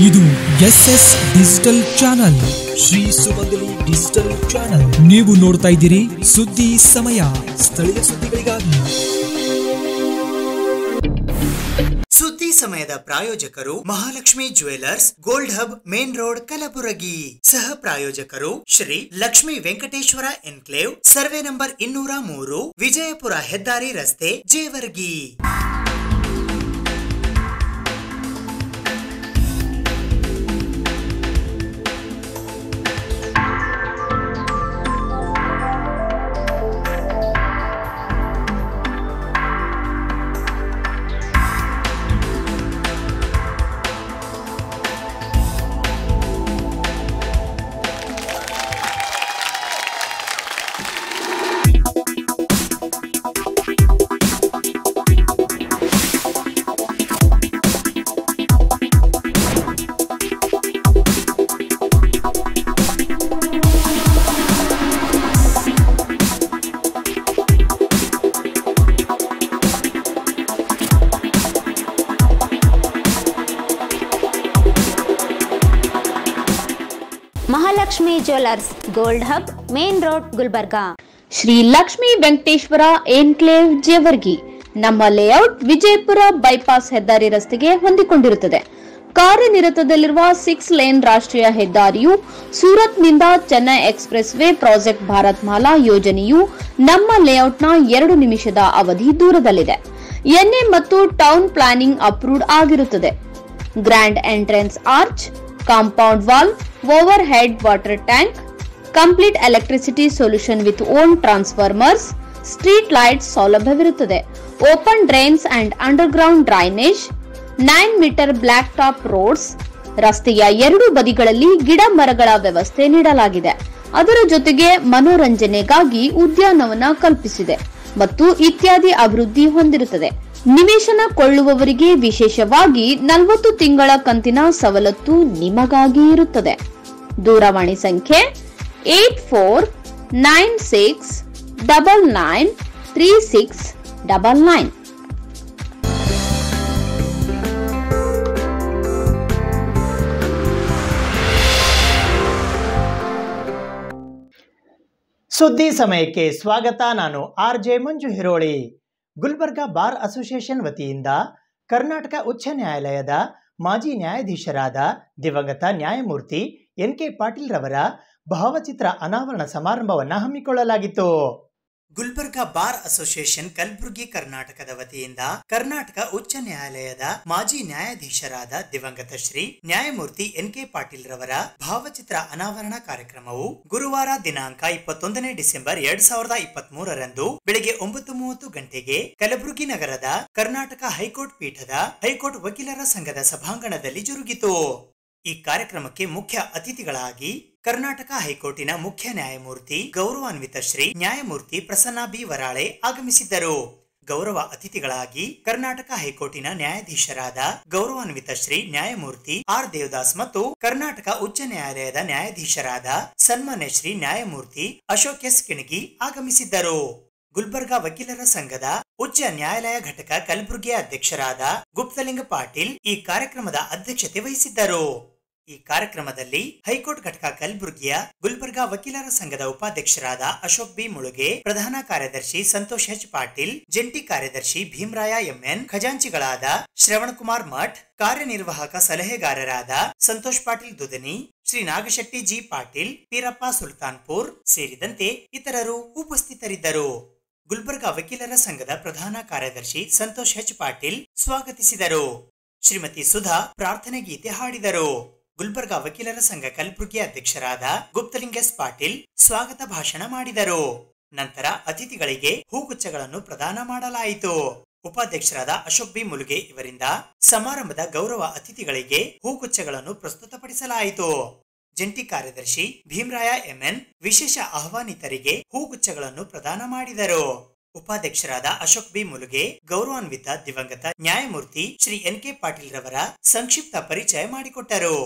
ಇದು S S digital channel, Shri ಸುಮಂಗಲಿ digital channel. ನೀವು ನೋಡ್ತಾ ಇದ್ದೀರಿ ಸುದ್ದಿ ಸಮಯ, ಸ್ಥಳೀಯ ಸುದ್ದಿಗಳಿಗಾಗಿ. ಸುದ್ದಿ ಸಮಯದ ಪ್ರಾಯೋಜಕರು Mahalakshmi Jewellers, Gold Hub, Main Road, Kalaburagi. ಸಹ ಪ್ರಾಯೋಜಕರು Shri Lakshmi Venkateshwara Enclave, survey number 203, Vijayapura ಹೆದ್ದಾರಿ ರಸ್ತೆ, Jevargi. Mahalakshmi Jewellers, Gold Hub, Main Road, Gulbarga. Shri Lakshmi Venkateshwara Enclave, Jevargi. ನಮ್ಮ ಲೇಔಟ್ ವಿಜಯಪುರ ಬೈಪಾಸ್ ಹೆದ್ದಾರಿ ರಸ್ತೆಗೆ ಹೊಂದಿಕೊಂಡಿರುತ್ತದೆ. ಕಾರ್ಯನಿರತದಲ್ಲಿರುವ 6 ಲೇನ್ ರಾಷ್ಟ್ರೀಯ ಹೆದ್ದಾರಿಯು ಸೂರತ್ನಿಂದ Chennai express way project Bharat Mala ಯೋಜನೆಯು ನಮ್ಮ ಲೇಔಟ್ನ 2 ನಿಮಿಷದ ಅವಧಿ ದೂರದಲ್ಲಿದೆ. ಎನ್ಎ ಮತ್ತು ಟೌನ್ ಪ್ಲಾನಿಂಗ್ ಅಪ್ರೂವ್ಡ್ ಆಗಿರುತ್ತದೆ. Grand entrance arch, compound wall, overhead water tank, complete electricity solution with own transformers, street lights ಸೌಲಭ್ಯವಿರುತ್ತದೆ. Open drains and underground drainage, 9 metre block top roads. ರಸ್ತೆಯ 2 ಬದಿಗಳಲ್ಲಿ ಗಿಡ ಮರಗಳ ವ್ಯವಸ್ಥೆ ನೀಡಲಾಗಿದೆ. ಅದರ ಜೊತೆಗೆ ಮನೋರಂಜನೆಗಾಗಿ ಉದ್ಯಾನವನ ಕಲ್ಪಿಸಿದೆ ಮತ್ತು ಇತ್ಯಾದಿ ಅಭಿವೃದ್ಧಿ ಹೊಂದಿರುತ್ತದೆ. ನಿವೇಶನ ಕೊಳ್ಳುವವರಿಗೆ ವಿಶೇಷವಾಗಿ 40 ತಿಂಗಳ ಕಂತಿನ ಸವಲತ್ತು ನಿಮಗಾಗಿ ಇರುತ್ತದೆ. ದೂರವಾಣಿ ಸಂಖ್ಯೆ 8496993699. ಸುದ್ದಿ ಸಮಯಕ್ಕೆ ಸ್ವಾಗತ. ನಾನು RJ ಮಂಜು ಹಿರೋಳಿ. ಗುಲ್ಬರ್ಗಾ ಬಾರ್ ಅಸೋಸಿಯೇಷನ್ ವತಿಯಿಂದ ಕರ್ನಾಟಕ ಉಚ್ಚ ನ್ಯಾಯಾಲಯದ ಮಾಜಿ ನ್ಯಾಯಾಧೀಶರಾದ ದಿವಂಗತ ನ್ಯಾಯಮೂರ್ತಿ NK ಪಾಟೀಲ್ ರವರ ಭಾವಚಿತ್ರ ಅನಾವರಣ ಸಮಾರಂಭವನ್ನು ಹಮ್ಮಿಕೊಳ್ಳಲಾಗಿತ್ತು. ಗುಲ್ಬರ್ಗಾ ಬಾರ್ ಅಸೋಸಿಯೇಷನ್ ಕಲಬುರಗಿ ಕರ್ನಾಟಕದ ವತಿಯಿಂದ ಕರ್ನಾಟಕ ಉಚ್ಚ ನ್ಯಾಯಾಲಯದ ಮಾಜಿ ನ್ಯಾಯಾಧೀಶರಾದ ದಿವಂಗತ ಶ್ರೀ ನ್ಯಾಯಮೂರ್ತಿ NK ಪಾಟೀಲ್ ರವರ ಭಾವಚಿತ್ರ ಅನಾವರಣ ಕಾರ್ಯಕ್ರಮವು ಗುರುವಾರ ದಿನಾಂಕ 21 ಡಿಸೆಂಬರ್ 2023 ರಂದು ಬೆಳಗ್ಗೆ 9:30 ಗಂಟೆಗೆ ಕಲಬುರಗಿ ನಗರದ ಕರ್ನಾಟಕ ಹೈಕೋರ್ಟ್ ಪೀಠದ ಹೈಕೋರ್ಟ್ ವಕೀಲರ ಸಂಘದ ಸಭಾಂಗಣದಲ್ಲಿ ಜರುಗಿತು. ಈ ಕಾರ್ಯಕ್ರಮಕ್ಕೆ ಮುಖ್ಯ ಅತಿಥಿಗಳಾಗಿ ಕರ್ನಾಟಕ ಹೈಕೋರ್ಟಿನ ಮುಖ್ಯ ನ್ಯಾಯಮೂರ್ತಿ ಗೌರವಾನ್ವಿತ ಶ್ರೀ ನ್ಯಾಯಮೂರ್ತಿ ಪ್ರಸನ್ನ ಬಿ ವರಾಳೆ ಆಗಮಿಸಿದ್ದರು. ಗೌರವ ಅತಿಥಿಗಳಾಗಿ ಕರ್ನಾಟಕ ಹೈಕೋರ್ಟಿನ ನ್ಯಾಯಾಧೀಶರಾದ ಗೌರವಾನ್ವಿತ ಶ್ರೀ ನ್ಯಾಯಮೂರ್ತಿ R ದೇವದಾಸ್ ಮತ್ತು ಕರ್ನಾಟಕ ಉಚ್ಚ ನ್ಯಾಯಾಲಯದ ನ್ಯಾಯಾಧೀಶರಾದ ಸನ್ಮಾನ್ಯ ಶ್ರೀ ನ್ಯಾಯಮೂರ್ತಿ ಅಶೋಕ್ S ಕಿಣಗಿ ಆಗಮಿಸಿದ್ದರು. ಗುಲ್ಬರ್ಗಾ ವಕೀಲರ ಸಂಘದ ಉಚ್ಚ ನ್ಯಾಯಾಲಯ ಘಟಕ ಕಲಬುರಗಿಯ ಅಧ್ಯಕ್ಷರಾದ ಗುಪ್ತಲಿಂಗ ಪಾಟೀಲ್ ಈ ಕಾರ್ಯಕ್ರಮದ ಅಧ್ಯಕ್ಷತೆ ವಹಿಸಿದ್ದರು. ಈ ಕಾರ್ಯಕ್ರಮದಲ್ಲಿ ಹೈಕೋರ್ಟ್ ಘಟಕ ಕಲಬುರಗಿಯ ಗುಲ್ಬರ್ಗಾ ವಕೀಲರ ಸಂಘದ ಉಪಾಧ್ಯಕ್ಷರಾದ ಅಶೋಕ್ ಬಿ ಮುಳುಗೆ, ಪ್ರಧಾನ ಕಾರ್ಯದರ್ಶಿ ಸಂತೋಷ್ H ಪಾಟೀಲ್, ಜಂಟಿ ಕಾರ್ಯದರ್ಶಿ ಭೀಮರಾಯ MN, ಖಜಾಂಚಿಗಳಾದ ಶ್ರವಣಕುಮಾರ್ ಮಠ್, ಕಾರ್ಯನಿರ್ವಾಹಕ ಸಲಹೆಗಾರರಾದ ಸಂತೋಷ್ ಪಾಟೀಲ್ ದುದನಿ, ಶ್ರೀ ನಾಗಶೆಟ್ಟಿ G ಪಾಟೀಲ್, ಪೀರಪ್ಪ ಸುಲ್ತಾನ್ಪುರ್ ಸೇರಿದಂತೆ ಇತರರು ಉಪಸ್ಥಿತರಿದ್ದರು. ಗುಲ್ಬರ್ಗಾ ವಕೀಲರ ಸಂಘದ ಪ್ರಧಾನ ಕಾರ್ಯದರ್ಶಿ ಸಂತೋಷ್ H ಪಾಟೀಲ್ ಸ್ವಾಗತಿಸಿದರು. ಶ್ರೀಮತಿ ಸುಧಾ ಪ್ರಾರ್ಥನೆ ಗೀತೆ ಹಾಡಿದರು. ಗುಲ್ಬರ್ಗಾ ವಕೀಲರ ಸಂಘ ಕಲಬುರಗಿ ಅಧ್ಯಕ್ಷರಾದ ಗುಪ್ತಲಿಂಗ S ಪಾಟೀಲ್ ಸ್ವಾಗತ ಭಾಷಣ ಮಾಡಿದರು. ನಂತರ ಅತಿಥಿಗಳಿಗೆ ಹೂಗುಚ್ಛಗಳನ್ನು ಪ್ರದಾನ ಮಾಡಲಾಯಿತು. ಉಪಾಧ್ಯಕ್ಷರಾದ ಅಶೋಕ್ ಬಿ ಮುಳುಗೆ ಇವರಿಂದ ಸಮಾರಂಭದ ಗೌರವ ಅತಿಥಿಗಳಿಗೆ ಹೂಗುಚ್ಛಗಳನ್ನು ಪ್ರಸ್ತುತಪಡಿಸಲಾಯಿತು. ಜಂಟಿ ಕಾರ್ಯದರ್ಶಿ ಭೀಮರಾಯ MN ವಿಶೇಷ ಆಹ್ವಾನಿತರಿಗೆ ಹೂಗುಚ್ಛಗಳನ್ನು ಪ್ರದಾನ ಮಾಡಿದರು. ಉಪಾಧ್ಯಕ್ಷರಾದ ಅಶೋಕ್ ಬಿ ಮುಳುಗೆ ಗೌರವಾನ್ವಿತ ದಿವಂಗತ ನ್ಯಾಯಮೂರ್ತಿ ಶ್ರೀ NK ಪಾಟೀಲ್ ರವರ ಸಂಕ್ಷಿಪ್ತ ಪರಿಚಯ ಮಾಡಿಕೊಟ್ಟರು.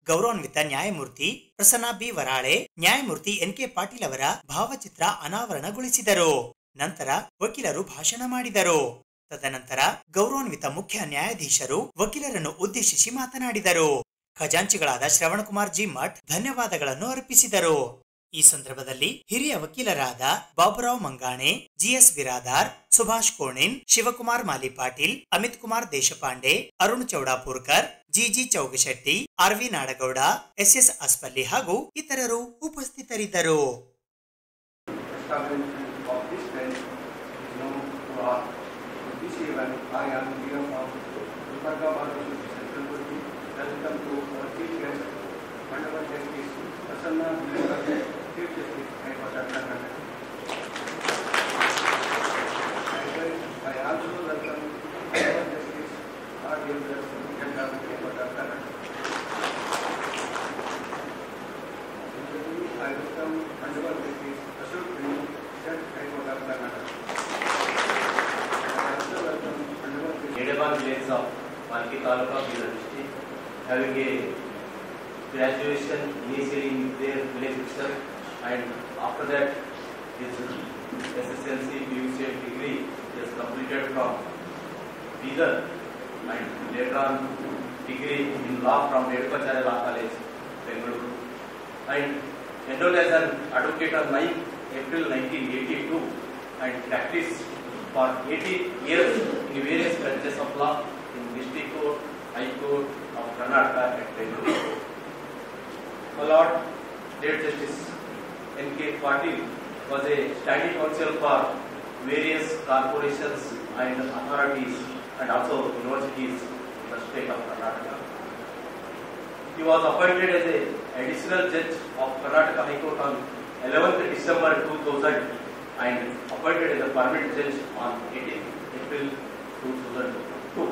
ಗೌರವಾನ್ವಿತ ನ್ಯಾಯಮೂರ್ತಿ ಪ್ರಸನ್ನ ಬಿ ವರಾಳೆ ನ್ಯಾಯಮೂರ್ತಿ NK ಪಾಟೀಲ್ ಅವರ ಭಾವಚಿತ್ರ ಅನಾವರಣಗೊಳಿಸಿದರು. ನಂತರ ವಕೀಲರು ಭಾಷಣ ಮಾಡಿದರು. ತದನಂತರ ಗೌರವಾನ್ವಿತ ಮುಖ್ಯ ನ್ಯಾಯಾಧೀಶರು ವಕೀಲರನ್ನು ಉದ್ದೇಶಿಸಿ ಮಾತನಾಡಿದರು. ಖಜಾಂಚಿಗಳಾದ ಶ್ರವಣಕುಮಾರ್ ಜಿ ಮಠ್ ಧನ್ಯವಾದಗಳನ್ನು ಅರ್ಪಿಸಿದರು. ಈ ಸಂದರ್ಭದಲ್ಲಿ ಹಿರಿಯ ವಕೀಲರಾದ Baburao Mangane, GS Biradar, Subhash Konin, Shivakumar Mali Patil, Amit Kumar Deshpande, Arun Chowdapurkar, GG Chougashetti, RV Nadagouda, SS Aspalli ಹಾಗೂ ಇತರರು ಉಪಸ್ಥಿತರಿದ್ದರು. Village of Malki Taluka, Bidar district, having a graduation initially in their village itself, and after that his SSLC PUC degree is completed from Bidar, and later on degree in law from Redupacharya Law College, Bengaluru, and enrolled as an advocate on 9 April 1982 and practiced for 80 years in various branches of law in District Court, High Court of Karnataka at Bengaluru. My Lord, Late Justice N.K. Patil was a standing counsel for various corporations and authorities and also universities in the state of Karnataka. He was appointed as an additional judge of Karnataka High Court on 11th December 2000 and appointed as a permanent judge on 18th April 2002.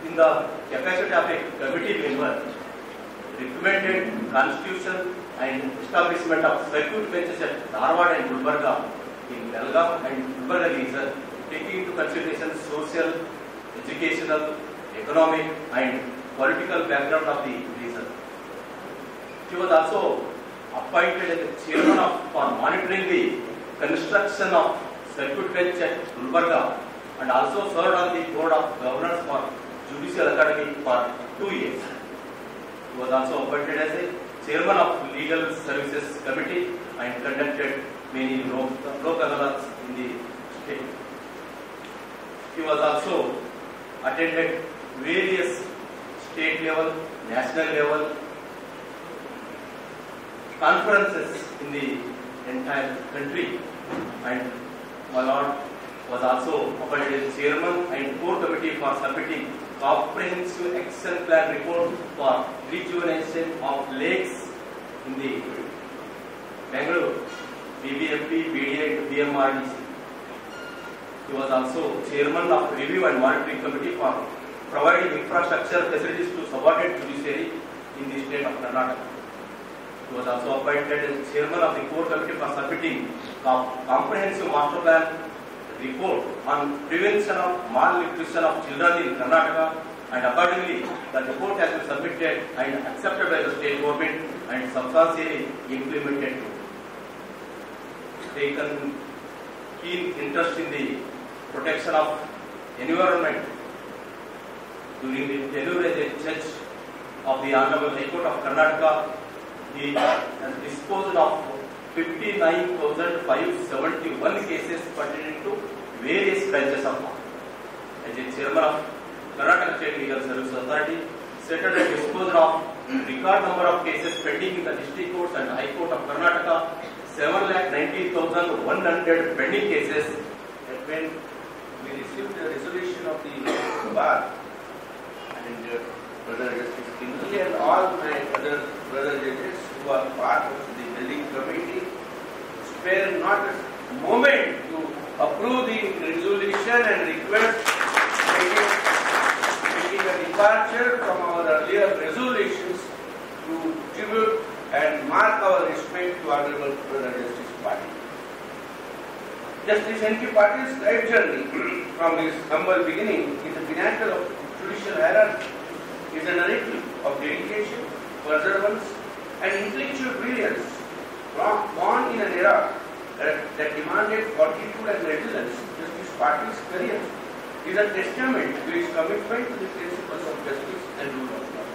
In the capacity of a committee member, recommended constitution and establishment of circuit benches at Dharwad and Gulbarga in Belgaum and Gulbarga region, taking into consideration social, educational, economic and political background of the region. He was also appointed as the chairman for monitoring the construction of circuit bench at Gulbarga and also served on the board of governors for Judicial Academy for 2 years. He was also appointed as a chairman of Legal Services Committee and conducted many Lok Adalats in the state. He was also attended various state level, national level conferences in the entire country, and my Lord was also appointed as chairman and core committee for submitting comprehensive action plan report for rejuvenation of lakes in the Bengaluru, BBMP, BDA and BMRDC. He was also chairman of review and monitoring committee for providing infrastructure facilities to subordinate judiciary in the state of Karnataka. He was also appointed as chairman of the core committee for submitting a comprehensive master plan report on prevention of malnutrition of children in Karnataka, and accordingly the report has been submitted and accepted by the state government and substantially implemented. Taken keen interest in the protection of environment during the tenure as a judge of the Honorable High Court of Karnataka. He has disposed of 59,571 cases pertaining to various branches of law. As a chairman of Karnataka State Legal Services Authority, settled and disposed of record number of cases pending in the district courts and High Court of Karnataka, 7,19,100 pending cases. When we received the resolution of the bar and Brother Justice Kingsley and all my other brother judges who are part of the building committee spare not a moment to approve the resolution and request making a departure from our earlier resolutions to tribute and mark our respect to Honorable Brother Justice Patil. Justice N.K. Patil's life journey from his humble beginning is a pinnacle of judicial hierarchy, is a narrative of dedication, perseverance and intellectual brilliance. Born in an era that demanded fortitude and resilience, Justice Patil's career is a testament to his commitment to the principles of justice and rule of law.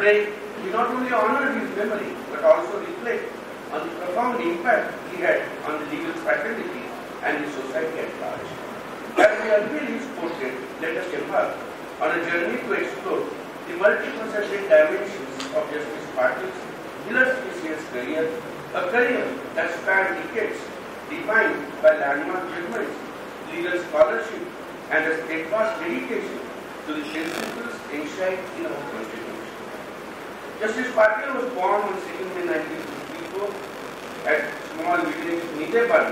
pray we not only honor his memory but also reflect on the profound impact he had on the legal fraternity and the society at large. As we unveil his portrait, let us embark on a journey to explore the multifaceted dimensions of Justice Patil's illustrious career, a career that spanned decades, defined by landmark judgments, legal scholarship, and a steadfast dedication to the principles enshrined in our Constitution. Justice Patil was born on 2nd May 1954 at small village Niteban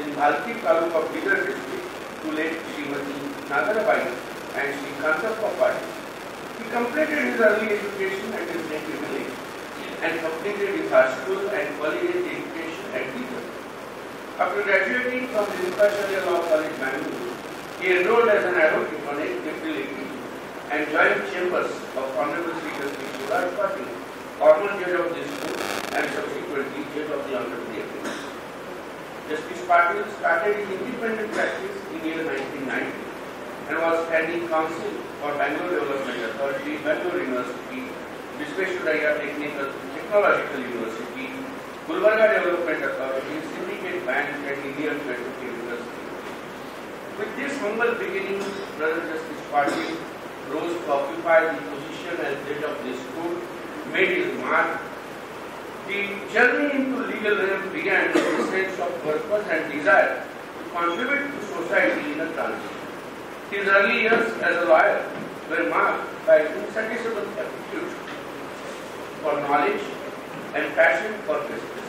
in Bhalki Taluk of Bidar district to late Srimati Nagarabai and Sri Kantappa Patil. He completed his early education at his native village and completed his high school and collegiate education at Bidar. After graduating from the Vinkasharya Law College, Bangalore, he enrolled as an advocate on April 18 and joined chambers of Honorable Sri Justice Suraj Patil, former judge of this court and subsequently judge of the Honorable Appeal. Justice Patil started his independent practice in the year 1990 and was standing counsel for Bangalore Development Authority, Bangalore University, Visvesvaraya Technological University, Gulbarga Development Authority, Syndicate Bank and Indian Petrochemical University. With this humble beginning, Brother Justice Patil rose to occupy the position as judge of this court, made his mark. The journey into legal realm began with a sense of purpose and desire to contribute to society in a transition. His early years as a lawyer were marked by insatiable aptitude for knowledge and passion for justice.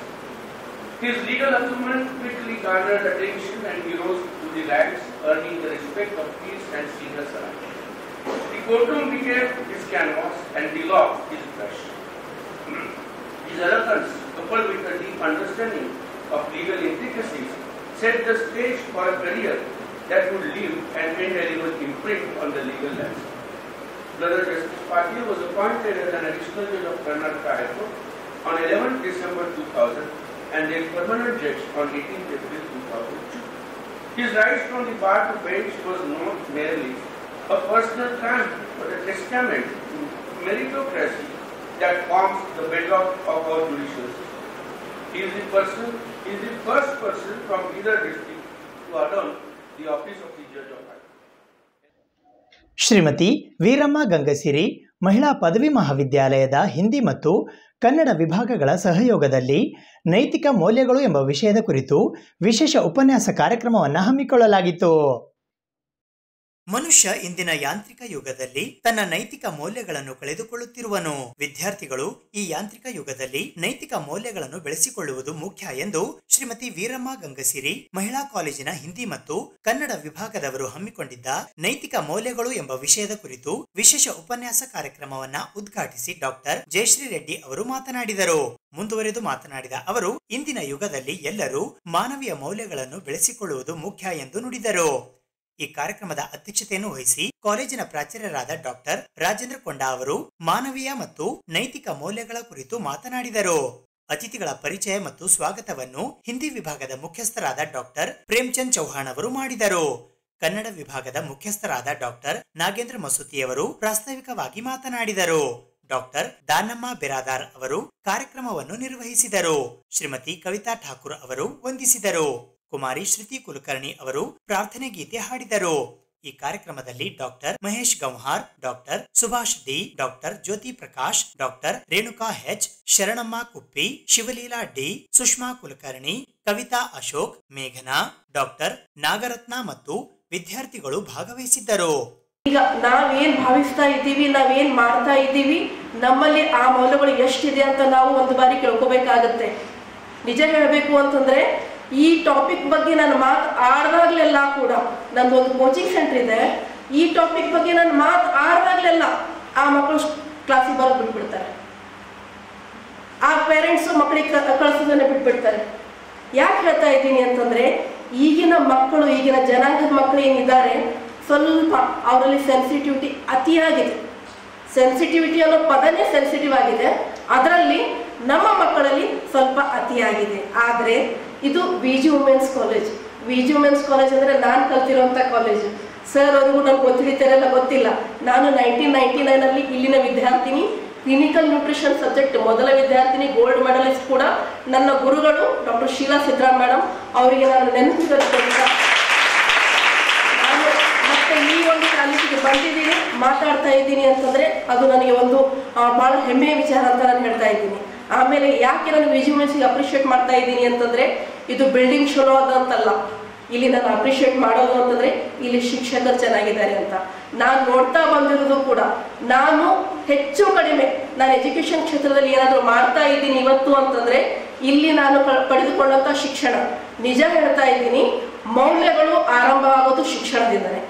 His legal acumen quickly garnered attention and he rose to the ranks, earning the respect of peers and senior servants. The courtroom became his canvas and the law his brush. His eloquence, coupled with a deep understanding of legal intricacies, set the stage for a career that would leave an indelible imprint on the legal landscape. Brother Justice Patil was appointed as an additional judge of Karnataka High Court on 11 December 2000 and then permanent judge on 18 April 2002. His rise from the bar to bench was not merely a personal triumph but a testament to meritocracy that forms the bedrock of our judicial system. He is the first person from either district to adorn the office of the Judge of High Court. Shrimati Veeramma ಗಂಗಸಿರಿ ಮಹಿಳಾ ಪದವಿ ಮಹಾವಿದ್ಯಾಲಯದ ಹಿಂದಿ ಮತ್ತು ಕನ್ನಡ ವಿಭಾಗಗಳ ಸಹಯೋಗದಲ್ಲಿ ನೈತಿಕ ಮೌಲ್ಯಗಳು ಎಂಬ ವಿಷಯದ ಕುರಿತು ವಿಶೇಷ ಉಪನ್ಯಾಸ ಕಾರ್ಯಕ್ರಮವನ್ನು ಹಮ್ಮಿಕೊಳ್ಳಲಾಗಿತ್ತು. ಮನುಷ್ಯ ಇಂದಿನ ಯಾಂತ್ರಿಕ ಯುಗದಲ್ಲಿ ತನ್ನ ನೈತಿಕ ಮೌಲ್ಯಗಳನ್ನು ಕಳೆದುಕೊಳ್ಳುತ್ತಿರುವನು. ವಿದ್ಯಾರ್ಥಿಗಳು ಈ ಯಾಂತ್ರಿಕ ಯುಗದಲ್ಲಿ ನೈತಿಕ ಮೌಲ್ಯಗಳನ್ನು ಬೆಳೆಸಿಕೊಳ್ಳುವುದು ಮುಖ್ಯ ಎಂದು ಶ್ರೀಮತಿ ವೀರಮ್ಮ ಗಂಗಸಿರಿ ಮಹಿಳಾ ಕಾಲೇಜಿನ ಹಿಂದಿ ಮತ್ತು ಕನ್ನಡ ವಿಭಾಗದವರು ಹಮ್ಮಿಕೊಂಡಿದ್ದ ನೈತಿಕ ಮೌಲ್ಯಗಳು ಎಂಬ ವಿಷಯದ ಕುರಿತು ವಿಶೇಷ ಉಪನ್ಯಾಸ ಕಾರ್ಯಕ್ರಮವನ್ನ ಉದ್ಘಾಟಿಸಿ ಡಾಕ್ಟರ್ ಜಯಶ್ರೀ ರೆಡ್ಡಿ ಅವರು ಮಾತನಾಡಿದರು. ಮುಂದುವರೆದು ಮಾತನಾಡಿದ ಅವರು, ಇಂದಿನ ಯುಗದಲ್ಲಿ ಎಲ್ಲರೂ ಮಾನವೀಯ ಮೌಲ್ಯಗಳನ್ನು ಬೆಳೆಸಿಕೊಳ್ಳುವುದು ಮುಖ್ಯ ಎಂದು ನುಡಿದರು. ಈ ಕಾರ್ಯಕ್ರಮದ ಅಧ್ಯಕ್ಷತೆಯನ್ನು ವಹಿಸಿ ಕಾಲೇಜಿನ ಪ್ರಾಚಾರ್ಯರಾದ ಡಾಕ್ಟರ್ ರಾಜೇಂದ್ರ ಕೊಂಡಾ ಅವರು ಮಾನವೀಯ ಮತ್ತು ನೈತಿಕ ಮೌಲ್ಯಗಳ ಕುರಿತು ಮಾತನಾಡಿದರು. ಅತಿಥಿಗಳ ಪರಿಚಯ ಮತ್ತು ಸ್ವಾಗತವನ್ನು ಹಿಂದಿ ವಿಭಾಗದ ಮುಖ್ಯಸ್ಥರಾದ ಡಾಕ್ಟರ್ ಪ್ರೇಮ್ಚಂದ್ ಚೌಹಾಣ್ ಅವರು ಮಾಡಿದರು. ಕನ್ನಡ ವಿಭಾಗದ ಮುಖ್ಯಸ್ಥರಾದ ಡಾಕ್ಟರ್ ನಾಗೇಂದ್ರ ಮಸೂತಿಯವರು ಪ್ರಾಸ್ತಾವಿಕವಾಗಿ ಮಾತನಾಡಿದರು. ಡಾಕ್ಟರ್ ದಾನಮ್ಮ ಬಿರಾದಾರ್ ಅವರು ಕಾರ್ಯಕ್ರಮವನ್ನು ನಿರ್ವಹಿಸಿದರು. ಶ್ರೀಮತಿ ಕವಿತಾ ಠಾಕೂರ್ ಅವರು ವಂದಿಸಿದರು. ಕುಮಾರಿ ಶ್ರುತಿ ಕುಲಕರ್ಣಿ ಅವರು ಪ್ರಾರ್ಥನೆ ಗೀತೆ ಹಾಡಿದರು. ಈ ಕಾರ್ಯಕ್ರಮದಲ್ಲಿ doctor Mahesh Ganhar, doctor Subhash D, doctor Jyoti Prakash, doctor Renuka H, Sharanamma Kuppi, Shivaleela D, Sushma Kulkarni, Kavita Ashok, ಮೇಘನಾ, ಡಾಕ್ಟರ್ ನಾಗರತ್ನ ಮತ್ತು ವಿದ್ಯಾರ್ಥಿಗಳು ಭಾಗವಹಿಸಿದ್ದರು. ಈಗ ನಾವೇನ್ ಭಾವಿಸ್ತಾ ಇದ್ದೀವಿ, ನಾವೇನ್ ಮಾಡ್ತಾ ಇದ್ದೀವಿ, ನಮ್ಮಲ್ಲಿ ಆ ಮೌಲ್ಯಗಳು ಎಷ್ಟಿದೆ ಅಂತ ನಾವು ಒಂದು ಬಾರಿ ಕೇಳ್ಕೋಬೇಕಾಗತ್ತೆ. ನಿಜ ಹೇಳಬೇಕು ಅಂತಂದ್ರೆ ಈ ಟಾಪಿಕ್ ಬಗ್ಗೆ ನಾನು ಮಾತು ಆಡ್ದಾಗ್ಲೆಲ್ಲ ಕೂಡ, ನಂದೊಂದು ಕೋಚಿಂಗ್ ಸೆಂಟರ್ ಇದೆ, ಈ ಟಾಪಿಕ್ ಬಗ್ಗೆ ನಾನು ಮಾತು ಆಡ್ದಾಗ್ಲೆಲ್ಲ ಆ ಮಕ್ಕಳು ಕ್ಲಾಸಿಗೆ ಬರೋದು ಬಿಟ್ಬಿಡ್ತಾರೆ, ಆ ಪೇರೆಂಟ್ಸ್ ಮಕ್ಕಳಿಗೆ ಕಳಿಸೋದನ್ನ ಬಿಟ್ಬಿಡ್ತಾರೆ. ಯಾಕೆ ಹೇಳ್ತಾ ಇದ್ದೀನಿ ಅಂತಂದ್ರೆ, ಈಗಿನ ಮಕ್ಕಳು, ಈಗಿನ ಜನಾಂಗದ ಮಕ್ಕಳು ಏನಿದ್ದಾರೆ, ಸ್ವಲ್ಪ ಅವರಲ್ಲಿ ಸೆನ್ಸಿಟಿವಿಟಿ ಅತಿಯಾಗಿದೆ. ಸೆನ್ಸಿಟಿವಿಟಿ ಅನ್ನೋ ಪದನೇ ಸೆನ್ಸಿಟಿವ್ ಆಗಿದೆ, ಅದರಲ್ಲಿ ನಮ್ಮ ಮಕ್ಕಳಲ್ಲಿ ಸ್ವಲ್ಪ ಅತಿಯಾಗಿದೆ. ಆದರೆ ಇದು VG women's college. VG women's college ಅಂದರೆ ನಾನು ಕಲ್ತಿರೋಂಥ ಕಾಲೇಜು. ಸರ್ ಅವ್ರಿಗೂ ನನಗೆ ಗೊತ್ತಿರ್ತಾರೆಲ್ಲ ಗೊತ್ತಿಲ್ಲ. ನಾನು 1999 ಇಲ್ಲಿನ ವಿದ್ಯಾರ್ಥಿನಿ. ಕ್ಲಿನಿಕಲ್ ನ್ಯೂಟ್ರಿಷನ್ ಸಬ್ಜೆಕ್ಟ್ ಮೊದಲ ವಿದ್ಯಾರ್ಥಿನಿ, ಗೋಲ್ಡ್ ಮೆಡಲಿಸ್ಟ್ ಕೂಡ ನನ್ನ ಗುರುಗಳು ಡಾಕ್ಟರ್ ಶೀಲಾ ಸಿದ್ದರಾಮ್ ಮೇಡಮ್. ಅವರಿಗೆ ನಾನು ನೆನಪಿಸಿಕೊಳ್ಳುತ್ತಾ ನಾನು ಮತ್ತೆ ಈ ಒಂದು ಕಾಲೇಜಿಗೆ ಬಂದಿದ್ದೀನಿ, ಮಾತಾಡ್ತಾ ಇದ್ದೀನಿ ಅಂತಂದ್ರೆ ಅದು ನನಗೆ ಒಂದು ಬಹಳ ಹೆಮ್ಮೆಯ ವಿಚಾರ ಅಂತ ನಾನು ಹೇಳ್ತಾ ಇದ್ದೀನಿ. ಆಮೇಲೆ ಯಾಕೆ ನಾನು ವಿಜಿಎಂಸಿಗೆ ಅಪ್ರಿಷಿಯೇಟ್ ಮಾಡ್ತಾ ಇದ್ದೀನಿ ಅಂತಂದ್ರೆ, ಇದು ಬಿಲ್ಡಿಂಗ್ ಚಲೋ ಅದಂತಲ್ಲ, ಇಲ್ಲಿ ನಾನು ಅಪ್ರಿಷಿಯೇಟ್ ಮಾಡೋದು ಅಂತಂದ್ರೆ ಇಲ್ಲಿ ಶಿಕ್ಷಕರು ಚೆನ್ನಾಗಿದ್ದಾರೆ ಅಂತ. ನಾನು ನೋಡ್ತಾ ಬಂದಿರೋದು ಕೂಡ, ನಾನು ಹೆಚ್ಚು ಕಡಿಮೆ ನಾನು ಎಜುಕೇಶನ್ ಕ್ಷೇತ್ರದಲ್ಲಿ ಏನಾದರೂ ಮಾಡ್ತಾ ಇದ್ದೀನಿ ಇವತ್ತು ಅಂತಂದ್ರೆ ಇಲ್ಲಿ ನಾನು ಪಡೆದುಕೊಂಡಂತ ಶಿಕ್ಷಣ. ನಿಜ ಹೇಳ್ತಾ ಇದ್ದೀನಿ, ಮೌಲ್ಯಗಳು ಆರಂಭ ಆಗೋದು ಶಿಕ್ಷಣದಿಂದಲೇ.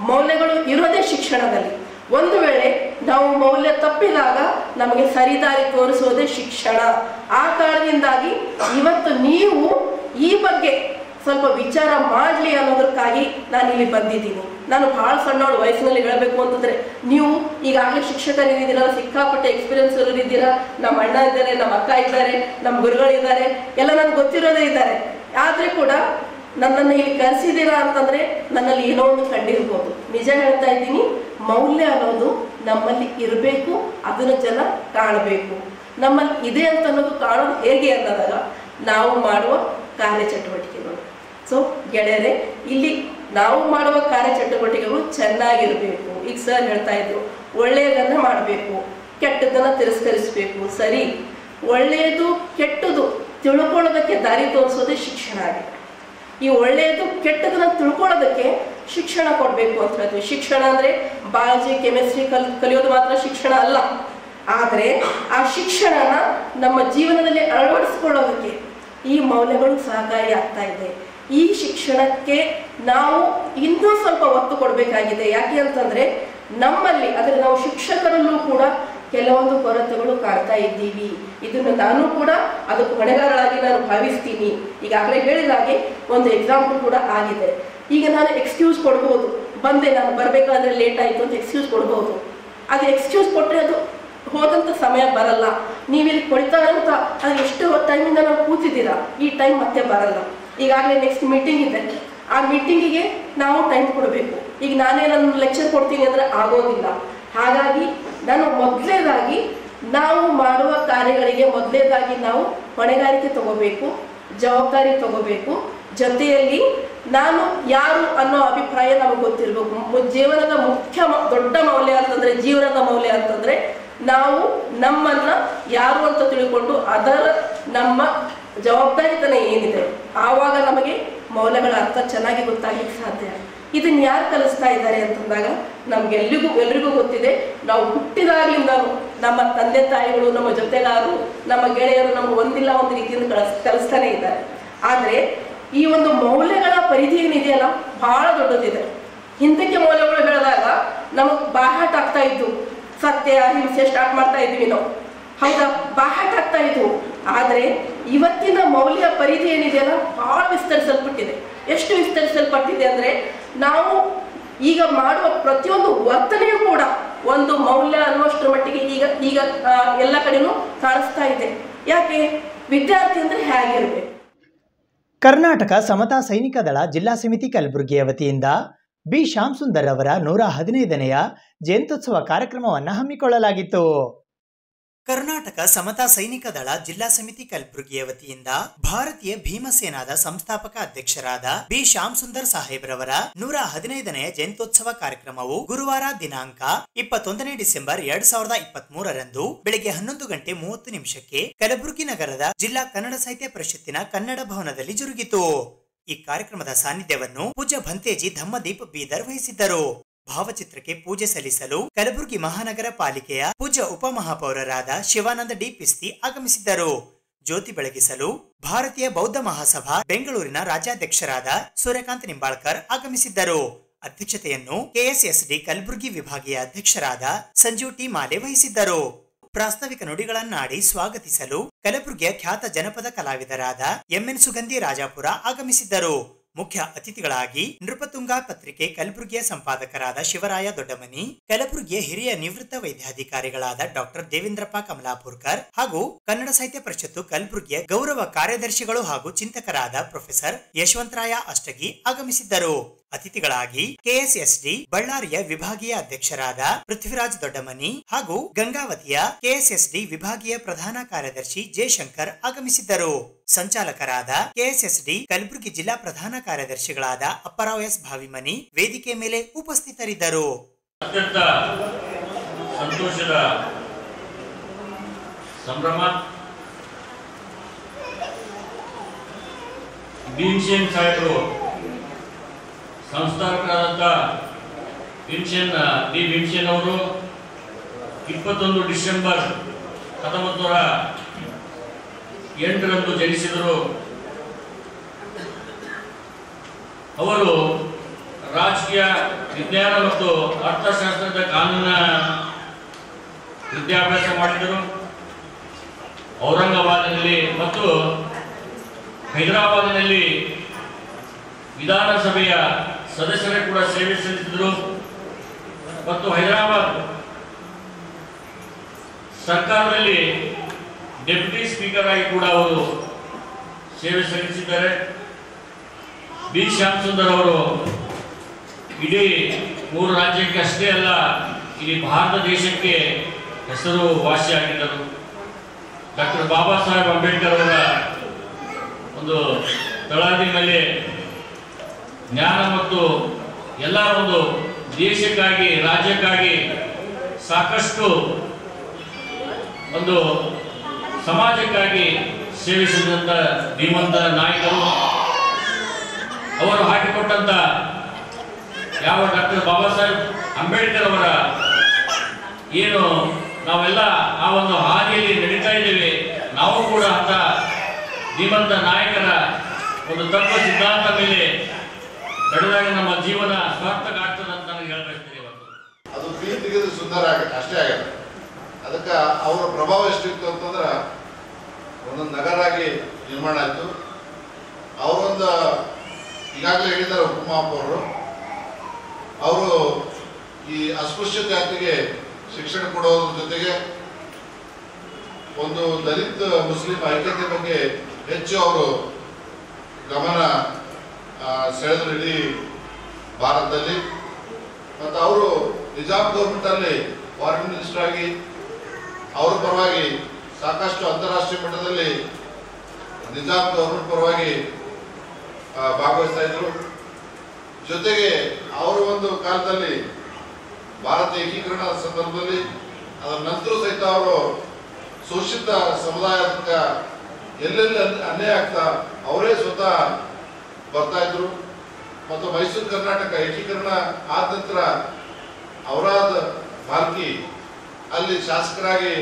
ಮೌಲ್ಯಗಳು ಇರೋದೇ ಶಿಕ್ಷಣದಲ್ಲಿ. ಒಂದು ವೇಳೆ ನಾವು ಮೌಲ್ಯ ತಪ್ಪಿದಾಗ ನಮಗೆ ಸರಿದಾರಿ ತೋರಿಸುವುದೇ ಶಿಕ್ಷಣ. ಆ ಕಾರಣದಿಂದಾಗಿ ಇವತ್ತು ನೀವು ಈ ಬಗ್ಗೆ ಸ್ವಲ್ಪ ವಿಚಾರ ಮಾಡಲಿ ಅನ್ನೋದಕ್ಕಾಗಿ ನಾನು ಇಲ್ಲಿ ಬಂದಿದ್ದೀನಿ. ನಾನು ಬಹಳ ಸಣ್ಣವಳು ವಯಸ್ಸಿನಲ್ಲಿ ಹೇಳಬೇಕು ಅಂತಂದ್ರೆ, ನೀವು ಈಗಾಗಲೇ ಶಿಕ್ಷಕರಿದ್ದೀರಲ್ಲ, ಸಿಕ್ಕಾಪಟ್ಟೆ ಎಕ್ಸ್ಪೀರಿಯನ್ಸ್ ಇದ್ದೀರಾ. ನಮ್ಮ ಅಣ್ಣ ಇದ್ದಾರೆ, ನಮ್ಮ ಅಕ್ಕ ಇದ್ದಾರೆ, ನಮ್ಮ ಗುರುಗಳಿದ್ದಾರೆ, ಎಲ್ಲ ನನಗೆ ಗೊತ್ತಿರೋದೇ ಇದ್ದಾರೆ. ಆದ್ರೆ ಕೂಡ ನನ್ನನ್ನು ಇಲ್ಲಿ ಕರೆಸಿದ್ದೀರಾ ಅಂತಂದ್ರೆ ನನ್ನಲ್ಲಿ ಏನೋ ಒಂದು ಕಂಡಿರ್ಬೋದು. ನಿಜ ಹೇಳ್ತಾ ಇದ್ದೀನಿ, ಮೌಲ್ಯ ಅನ್ನೋದು ನಮ್ಮಲ್ಲಿ ಇರಬೇಕು, ಅದನ್ನು ಜನ ಕಾಣಬೇಕು. ನಮ್ಮಲ್ಲಿ ಇದೆ ಅಂತ ಅನ್ನೋದು ಕಾಣೋದು ಹೇಗೆ ಅನ್ನೋದಾಗ ನಾವು ಮಾಡುವ ಕಾರ್ಯಚಟುವಟಿಕೆಗಳು. ಸೊ ಗೆಳೆಯರೆ, ಇಲ್ಲಿ ನಾವು ಮಾಡುವ ಕಾರ್ಯಚಟುವಟಿಕೆಗಳು ಚೆನ್ನಾಗಿರಬೇಕು. ಈಗ ಸರ್ ಹೇಳ್ತಾ ಇದ್ರು, ಒಳ್ಳೆಯದನ್ನ ಮಾಡಬೇಕು, ಕೆಟ್ಟದನ್ನ ತಿರಸ್ಕರಿಸಬೇಕು. ಸರಿ, ಒಳ್ಳೆಯದು ಕೆಟ್ಟದು ತಿಳ್ಕೊಳ್ಳೋದಕ್ಕೆ ದಾರಿ ತೋರಿಸೋದೇ ಶಿಕ್ಷಣ ಆಗಿದೆ. ಈ ಒಳ್ಳೆಯದು ಕೆಟ್ಟದನ್ನ ತಿಳ್ಕೊಳ್ಳೋದಕ್ಕೆ ಶಿಕ್ಷಣ ಕೊಡಬೇಕು ಅಂತ ಹೇಳ್ತೀವಿ. ಶಿಕ್ಷಣ ಅಂದ್ರೆ ಬಯಾಲಜಿ, ಕೆಮಿಸ್ಟ್ರಿ ಕಲಿಯೋದು ಮಾತ್ರ ಶಿಕ್ಷಣ ಅಲ್ಲ. ಆದರೆ ಆ ಶಿಕ್ಷಣನ ನಮ್ಮ ಜೀವನದಲ್ಲಿ ಅಳವಡಿಸ್ಕೊಳ್ಳೋದಕ್ಕೆ ಈ ಮೌಲ್ಯಗಳು ಸಹಕಾರಿ ಆಗ್ತಾ ಇದೆ. ಈ ಶಿಕ್ಷಣಕ್ಕೆ ನಾವು ಇನ್ನೂ ಸ್ವಲ್ಪ ಒತ್ತು ಕೊಡಬೇಕಾಗಿದೆ. ಯಾಕೆ ಅಂತಂದ್ರೆ ನಮ್ಮಲ್ಲಿ, ಅಂದರೆ ನಾವು ಶಿಕ್ಷಕರಲ್ಲೂ ಕೂಡ ಕೆಲವೊಂದು ಕೊರತೆಗಳು ಕಾಡ್ತಾ ಇದ್ದೀವಿ. ಇದನ್ನು ನಾನು ಕೂಡ ಅದಕ್ಕೆ ಹೊಣೆಗಾರರಾಗಿ ನಾನು ಭಾವಿಸ್ತೀನಿ. ಈಗಾಗಲೇ ಹೇಳಿದ ಹಾಗೆ ಒಂದು ಎಕ್ಸಾಂಪಲ್ ಕೂಡ ಆಗಿದೆ. ಈಗ ನಾನು ಎಕ್ಸ್ಕ್ಯೂಸ್ ಕೊಡ್ಬೋದು, ಬಂದೆ ನಾನು ಬರಬೇಕಾದ್ರೆ ಲೇಟ್ ಆಯಿತು ಅಂತ ಎಕ್ಸ್ಕ್ಯೂಸ್ ಕೊಡ್ಬೋದು. ಅದು ಎಕ್ಸ್ಕ್ಯೂಸ್ ಕೊಟ್ಟರೆ ಅದು ಹೋದಂಥ ಸಮಯ ಬರಲ್ಲ. ನೀವಿಲ್ಲಿ ಕೊಡ್ತಾ ಇರೋಂಥ ಅದು ಎಷ್ಟು ಟೈಮಿಂದ ನಾವು ಕೂತಿದ್ದೀರಾ, ಈ ಟೈಮ್ ಮತ್ತೆ ಬರಲ್ಲ. ಈಗಾಗಲೇ ನೆಕ್ಸ್ಟ್ ಮೀಟಿಂಗ್ ಇದೆ, ಆ ಮೀಟಿಂಗಿಗೆ ನಾವು ಟೈಮ್ ಕೊಡಬೇಕು. ಈಗ ನಾನೇ ನನ್ನ ಲೆಕ್ಚರ್ ಕೊಡ್ತೀನಿ ಅಂದರೆ ಆಗೋದಿಲ್ಲ. ಹಾಗಾಗಿ ನಾನು ಮೊದಲೇದಾಗಿ ನಾವು ಮಾಡುವ ಕಾರ್ಯಗಳಿಗೆ ಮೊದಲೇದಾಗಿ ನಾವು ಹೊಣೆಗಾರಿಕೆ ತಗೋಬೇಕು, ಜವಾಬ್ದಾರಿ ತಗೋಬೇಕು. ಜೊತೆಯಲ್ಲಿ ನಾನು ಯಾರು ಅನ್ನೋ ಅಭಿಪ್ರಾಯ ನಮಗೆ ಗೊತ್ತಿರಬೇಕು. ಜೀವನದ ಮುಖ್ಯ ದೊಡ್ಡ ಮೌಲ್ಯ ಅಂತಂದ್ರೆ, ಜೀವನದ ಮೌಲ್ಯ ಅಂತಂದ್ರೆ ನಾವು ನಮ್ಮನ್ನ ಯಾರು ಅಂತ ತಿಳ್ಕೊಂಡು ಅದರ ನಮ್ಮ ಜವಾಬ್ದಾರಿತನ ಏನಿದೆ, ಆವಾಗ ನಮಗೆ ಮೌಲ್ಯಗಳ ಅರ್ಥ ಚೆನ್ನಾಗಿ ಗೊತ್ತಾಗಲಿಕ್ಕೆ ಸಾಧ್ಯ. ಇದನ್ನ ಯಾರು ಕಲಿಸ್ತಾ ಇದ್ದಾರೆ ಅಂತಂದಾಗ ಎಲ್ರಿಗೂ ಗೊತ್ತಿದೆ. ನಾವು ಹುಟ್ಟಿದಾಗಲಿಂದ ನಮ್ಮ ತಂದೆ ತಾಯಿಗಳು, ನಮ್ಮ ಜೊತೆಗಾರರು, ನಮ್ಮ ಗೆಳೆಯರು ನಮ್ಮ ಒಂದಿಲ್ಲ ಒಂದು ರೀತಿಯಿಂದ ಕಲಿಸ್ತಾನೆ ಇದ್ದಾರೆ. ಆದ್ರೆ ಈ ಒಂದು ಮೌಲ್ಯಗಳ ಪರಿಧಿ ಏನಿದೆಯಲ್ಲ ಬಹಳ ದೊಡ್ಡದಿದೆ. ಹಿಂದಕ್ಕೆ ಮೌಲ್ಯಗಳು ಹೇಳಿದಾಗ ನಮಗ್ ಬಾಹಾಟ ಆಗ್ತಾ ಇದ್ದು, ಸತ್ಯ ಅಹಿಂಸೆ ಸ್ಟಾರ್ಟ್ ಮಾಡ್ತಾ ಇದ್ವಿ ನಾವು, ಹೌದಾ, ಬಾಹಾಟ ಆಗ್ತಾ ಇದ್ವು. ಆದ್ರೆ ಇವತ್ತಿನ ಮೌಲ್ಯ ಪರಿಧಿ ಏನಿದೆಯಲ್ಲ ಬಹಳ ವಿಸ್ತರಿಸಲ್ಪಟ್ಟಿದೆ. ಎಷ್ಟು ವಿಸ್ತರಿಸಲ್ಪಟ್ಟಿದೆ ಅಂದ್ರೆ ನಾವು ಈಗ ಮಾಡುವ ಪ್ರತಿಯೊಂದು ವರ್ತನೆಯೂ ಕೂಡ ಒಂದು ಮೌಲ್ಯ ಅನ್ನುವಷ್ಟರ ಮಟ್ಟಿಗೆ ಈಗ ಎಲ್ಲ ಕಡೆನೂ ಕಾಣಿಸ್ತಾ ಇದೆ. ಯಾಕೆ? ವಿದ್ಯಾರ್ಥಿ ಅಂದ್ರೆ ಹೇಗಿರ್ಬೇಕು. ಕರ್ನಾಟಕ ಸಮತಾ ಸೈನಿಕ ದಳ ಜಿಲ್ಲಾ ಸಮಿತಿ ಕಲಬುರಗಿಯ ವತಿಯಿಂದ ಬಿ ಶ್ಯಾಮ್ ಸುಂದರ್ ಅವರ 115ನೆಯ ಜಯಂತ್ಯುತ್ಸವ ಕಾರ್ಯಕ್ರಮವನ್ನು ಹಮ್ಮಿಕೊಳ್ಳಲಾಗಿತ್ತು. ಕರ್ನಾಟಕ ಸಮತಾ ಸೈನಿಕ ದಳ ಜಿಲ್ಲಾ ಸಮಿತಿ ಕಲಬುರಗಿಯ ವತಿಯಿಂದ ಭಾರತೀಯ ಭೀಮಸೇನಾದ ಸಂಸ್ಥಾಪಕ ಅಧ್ಯಕ್ಷರಾದ ಬಿ ಶ್ಯಾಮ್ ಸುಂದರ್ ಸಾಹೇಬ್ರವರ 115ನೆಯ ಜಯಂತ್ಯೋತ್ಸವ ಕಾರ್ಯಕ್ರಮವು ಗುರುವಾರ ದಿನಾಂಕ 21 ಡಿಸೆಂಬರ್ 2023ರಂದು ಬೆಳಗ್ಗೆ 11:30 ಕಲಬುರಗಿ ನಗರದ ಜಿಲ್ಲಾ ಕನ್ನಡ ಸಾಹಿತ್ಯ ಪರಿಷತ್ತಿನ ಕನ್ನಡ ಭವನದಲ್ಲಿ ಜರುಗಿತು. ಈ ಕಾರ್ಯಕ್ರಮದ ಸಾನ್ನಿಧ್ಯವನ್ನು ಪೂಜ್ಯ ಭಂತೇಜಿ ಧಮ್ಮದೀಪ್ ಬೀದರ್ ವಹಿಸಿದ್ದರು. ಭಾವಚಿತ್ರಕ್ಕೆ ಪೂಜೆ ಸಲ್ಲಿಸಲು ಕಲಬುರಗಿ ಮಹಾನಗರ ಪಾಲಿಕೆಯ ಪೂಜ್ಯ ಉಪಮಹಾಪೌರರಾದ ಶಿವಾನಂದ ಡಿ ಪಿಸ್ತಿ ಆಗಮಿಸಿದ್ದರು. ಜ್ಯೋತಿ ಬೆಳಗಿಸಲು ಭಾರತೀಯ ಬೌದ್ಧ ಮಹಾಸಭಾ ಬೆಂಗಳೂರಿನ ರಾಜ್ಯಾಧ್ಯಕ್ಷರಾದ ಸೂರ್ಯಕಾಂತ್ ನಿಂಬಾಳ್ಕರ್ ಆಗಮಿಸಿದ್ದರು. ಅಧ್ಯಕ್ಷತೆಯನ್ನು ಕೆಎಸ್ಎಸ್ಡಿ ಕಲಬುರಗಿ ವಿಭಾಗೀಯ ಅಧ್ಯಕ್ಷರಾದ ಸಂಜೀವ್ ಟಿ ಮಾಲೆ ವಹಿಸಿದ್ದರು. ಪ್ರಾಸ್ತಾವಿಕ ನುಡಿಗಳನ್ನಾಡಿ ಸ್ವಾಗತಿಸಲು ಕಲಬುರಗಿಯ ಖ್ಯಾತ ಜನಪದ ಕಲಾವಿದರಾದ ಎಂಎನ್ ಸುಗಂಧಿ ರಾಜಾಪುರ ಆಗಮಿಸಿದ್ದರು. ಮುಖ್ಯ ಅತಿಥಿಗಳಾಗಿ ನೃಪತುಂಗ ಪತ್ರಿಕೆ ಕಲಬುರಗಿಯ ಸಂಪಾದಕರಾದ ಶಿವರಾಯ ದೊಡ್ಡಮನಿ, ಕಲಬುರಗಿಯ ಹಿರಿಯ ನಿವೃತ್ತ ವೈದ್ಯಾಧಿಕಾರಿಗಳಾದ ಡಾಕ್ಟರ್ ದೇವೇಂದ್ರಪ್ಪ ಕಮಲಾಪುರ್ಕರ್ ಹಾಗೂ ಕನ್ನಡ ಸಾಹಿತ್ಯ ಪರಿಷತ್ತು ಕಲಬುರಗಿಯ ಗೌರವ ಕಾರ್ಯದರ್ಶಿಗಳು ಹಾಗೂ ಚಿಂತಕರಾದ ಪ್ರೊಫೆಸರ್ ಯಶವಂತರಾಯ ಅಷ್ಟಗಿ ಆಗಮಿಸಿದ್ದರು. ಅತಿಥಿಗಳಾಗಿ ಕೆಎಸ್ಎಸ್ಡಿ ಬಳ್ಳಾರಿಯ ವಿಭಾಗೀಯ ಅಧ್ಯಕ್ಷರಾದ ಪೃಥ್ವಿರಾಜ್ ದೊಡ್ಡಮನಿ ಹಾಗೂ ಗಂಗಾವತಿಯ ಕೆಎಸ್ಎಸ್ಡಿ ವಿಭಾಗೀಯ ಪ್ರಧಾನ ಕಾರ್ಯದರ್ಶಿ ಜಯಶಂಕರ್ ಆಗಮಿಸಿದ್ದರು. ಸಂಚಾಲಕರಾದ ಕೆಎಸ್ಎಸ್ಡಿ ಕಲಬುರಗಿ ಜಿಲ್ಲಾ ಪ್ರಧಾನ ಕಾರ್ಯದರ್ಶಿಗಳಾದ ಅಪ್ಪರಾವ್ ಎಸ್ ಭಾವಿಮನಿ ವೇದಿಕೆ ಮೇಲೆ ಉಪಸ್ಥಿತರಿದ್ದರು. ಅತ್ಯಂತ ಸಂತೋಷದ ಸಂಭ್ರಮ. ಭೀಮಸೇನ್ ಸಾಹೇಬರು ಸಂಸ್ಥಾಪಕರಾದಂಥ ಭೀಮಸೇನ್ ಅವರು 21 ಡಿಸೆಂಬರ್ 1908 ಜನಿಸಿದರು. ಅವರು ರಾಜಕೀಯ ವಿಜ್ಞಾನ ಮತ್ತು ಅರ್ಥಶಾಸ್ತ್ರದ ಕಾನೂನಿನ ವಿದ್ಯಾಭ್ಯಾಸ ಮಾಡಿದರು. ಔರಂಗಾಬಾದಿನಲ್ಲಿ ಮತ್ತು ಹೈದರಾಬಾದಿನಲ್ಲಿ ವಿಧಾನಸಭೆಯ ಸದಸ್ಯರೇ ಕೂಡ ಸೇವೆ ಸಲ್ಲಿಸಿದರು ಮತ್ತು ಹೈದರಾಬಾದ್ ಸರ್ಕಾರದಲ್ಲಿ ಡೆಪ್ಯೂಟಿ ಸ್ಪೀಕರ್ ಆಗಿ ಕೂಡ ಅವರು ಸೇವೆ ಸಲ್ಲಿಸಿದ್ದಾರೆ. ಬಿ ಶ್ಯಾಮ್ ಸುಂದರ್ ಅವರು ಇಡೀ 3 ರಾಜ್ಯಕ್ಕೆ ಅಷ್ಟೇ ಅಲ್ಲ, ಇಡೀ ಭಾರತ ದೇಶಕ್ಕೆ ಹೆಸರು ವಾಸಿಯಾಗಿದ್ದರು. ಡಾಕ್ಟರ್ ಬಾಬಾ ಸಾಹೇಬ್ ಅಂಬೇಡ್ಕರ್ ಅವರ ಒಂದು ತಳಹದಿ ಮೇಲೆ ಜ್ಞಾನ ಮತ್ತು ಎಲ್ಲ ಒಂದು ದೇಶಕ್ಕಾಗಿ ರಾಜ್ಯಕ್ಕಾಗಿ ಸಾಕಷ್ಟು ಒಂದು ಸಮಾಜಕ್ಕಾಗಿ ಸೇವಿಸಿದಂಥ ಧೀಮಂತ ನಾಯಕರು. ಅವರು ಹಾಕಿಕೊಟ್ಟಂತ ಯಾವ ಡಾಕ್ಟರ್ ಬಾಬಾ ಸಾಹೇಬ್ ಅಂಬೇಡ್ಕರ್ ಅವರ ಏನು ನಾವೆಲ್ಲ ಆ ಒಂದು ಹಾದಿಯಲ್ಲಿ ನಡೀತಾ ಇದ್ದೇವೆ, ನಾವು ಕೂಡ ಅಂತ ಧೀಮಂತ ನಾಯಕರ ಒಂದು ತತ್ವ ಸಿದ್ಧಾಂತ ಮೇಲೆ ನಡೆದಾಗ ನಮ್ಮ ಜೀವನ ಸಾರ್ಥಕ ಆಗ್ತದೆ ಅಂತ ನನಗೆ ಹೇಳ್ಬಯಸ್ತೀನಿ. ಅದು ಪ್ರೀತಿಗೆ ಸುಂದರ ಅಷ್ಟೇ ಆಗಲ್ಲ. ಅದಕ್ಕೆ ಅವರ ಪ್ರಭಾವ ಎಷ್ಟಿತ್ತು ಅಂತಂದ್ರೆ ಒಂದೊಂದು ನಗರ ಆಗಿ ನಿರ್ಮಾಣ ಆಯಿತು. ಅವರೊಂದು ಈಗಾಗಲೇ ಹೇಳಿದ್ದಾರೆ ಉಪಮಾಪ ಅವರು ಈ ಅಸ್ಪೃಶ್ಯ ಜಾತಿಗೆ ಶಿಕ್ಷಣ ಕೊಡೋದ್ರ ಜೊತೆಗೆ ಒಂದು ದಲಿತ ಮುಸ್ಲಿಂ ಐಕ್ಯತೆ ಬಗ್ಗೆ ಹೆಚ್ಚು ಅವರು ಗಮನ ಸೆಳೆದ್ರು ಇಡೀ ಭಾರತದಲ್ಲಿ. ಮತ್ತು ಅವರು ನಿಜಾಮ್ ಗೌರ್ಮೆಂಟ್ ಅಲ್ಲಿ ಫಾರಿನ್ ಮಿನಿಸ್ಟರ್ ಆಗಿ ಅವರ ಪರವಾಗಿ ಸಾಕಷ್ಟು ಅಂತಾರಾಷ್ಟ್ರೀಯ ಮಟ್ಟದಲ್ಲಿ ನಿಜಾಮ್ ಗೌರ್ಮೆಂಟ್ ಪರವಾಗಿ ಭಾಗವಹಿಸ್ತಾ ಇದ್ರು. ಜೊತೆಗೆ ಅವರು ಒಂದು ಕಾಲದಲ್ಲಿ ಭಾರತ ಏಕೀಕರಣದ ಸಂದರ್ಭದಲ್ಲಿ ಅದರ ನಂತರ ಸಹಿತ ಅವರು ಶೋಷಿತ ಸಮುದಾಯಕ್ಕೆ ಎಲ್ಲೆಲ್ಲಿ ಅನ್ಯಾಯ ಆಗ್ತಾ ಅವರೇ ಸ್ವತಃ ಬರ್ತಾ ಇದ್ರು. ಮತ್ತು ಮೈಸೂರು ಕರ್ನಾಟಕ ಏಕೀಕರಣ ಆದ ನಂತರ ಅವರಾದ ಭಾಲ್ಕಿ ಅಲ್ಲಿ ಶಾಸಕರಾಗಿ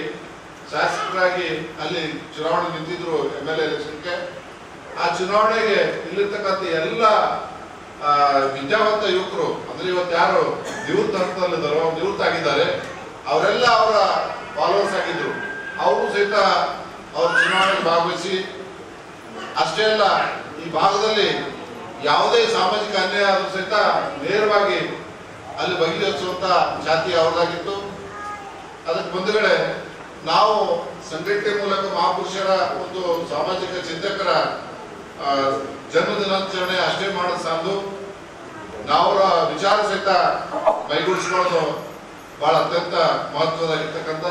ಅಲ್ಲಿ ಚುನಾವಣೆ ನಿಂತಿದ್ರು MLA ಎಲೆಕ್ಷನ್ಗೆ. ಆ ಚುನಾವಣೆಗೆ ಇಲ್ಲಿರ್ತಕ್ಕಂಥ ಎಲ್ಲ ವಿದ್ಯಾವಂತ ಯುವಕರು ಅಂದ್ರೆ ಇವತ್ತು ಯಾರು ನಿವೃತ್ತ ಹಂತದಲ್ಲಿದ್ದಾರೋ ನಿವೃತ್ತ ಆಗಿದ್ದಾರೆ ಅವರೆಲ್ಲ ಅವರ ಫಾಲೋವರ್ಸ್ ಆಗಿದ್ರು. ಅವರು ಸಹಿತ ಅವ್ರ ಚುನಾವಣೆಗೆ ಭಾಗವಹಿಸಿ ಅಷ್ಟೇ ಅಲ್ಲ, ಈ ಭಾಗದಲ್ಲಿ ಯಾವುದೇ ಸಾಮಾಜಿಕ ಅನ್ಯಾಯ ಆದರೂ ಸಹಿತ ನೇರವಾಗಿ ಅಲ್ಲಿ ಬಗೆಹರಿಸುವಂತ ಜಾತಿ ಅವ್ರದ್ದಾಗಿತ್ತು. ಅದಕ್ಕೆ ಮುಂದುಗಡೆ ನಾವು ಸಂಘಟನೆ ಮೂಲಕ ಮಹಾಪುರುಷರ ಒಂದು ಸಾಮಾಜಿಕ ಚಿಂತಕರ ಜನ್ಮ ದಿನಾಚರಣೆ ಅಷ್ಟೇ ಮಾಡೋದು ಸಾಲದು, ನಾವು ವಿಚಾರ ಸಹಿತ ಮೈಗೂಡಿಸ್ಕೊಳ್ಳೋದು ಬಹಳ ಅತ್ಯಂತ ಮಹತ್ವದಾಗಿರ್ತಕ್ಕಂಥ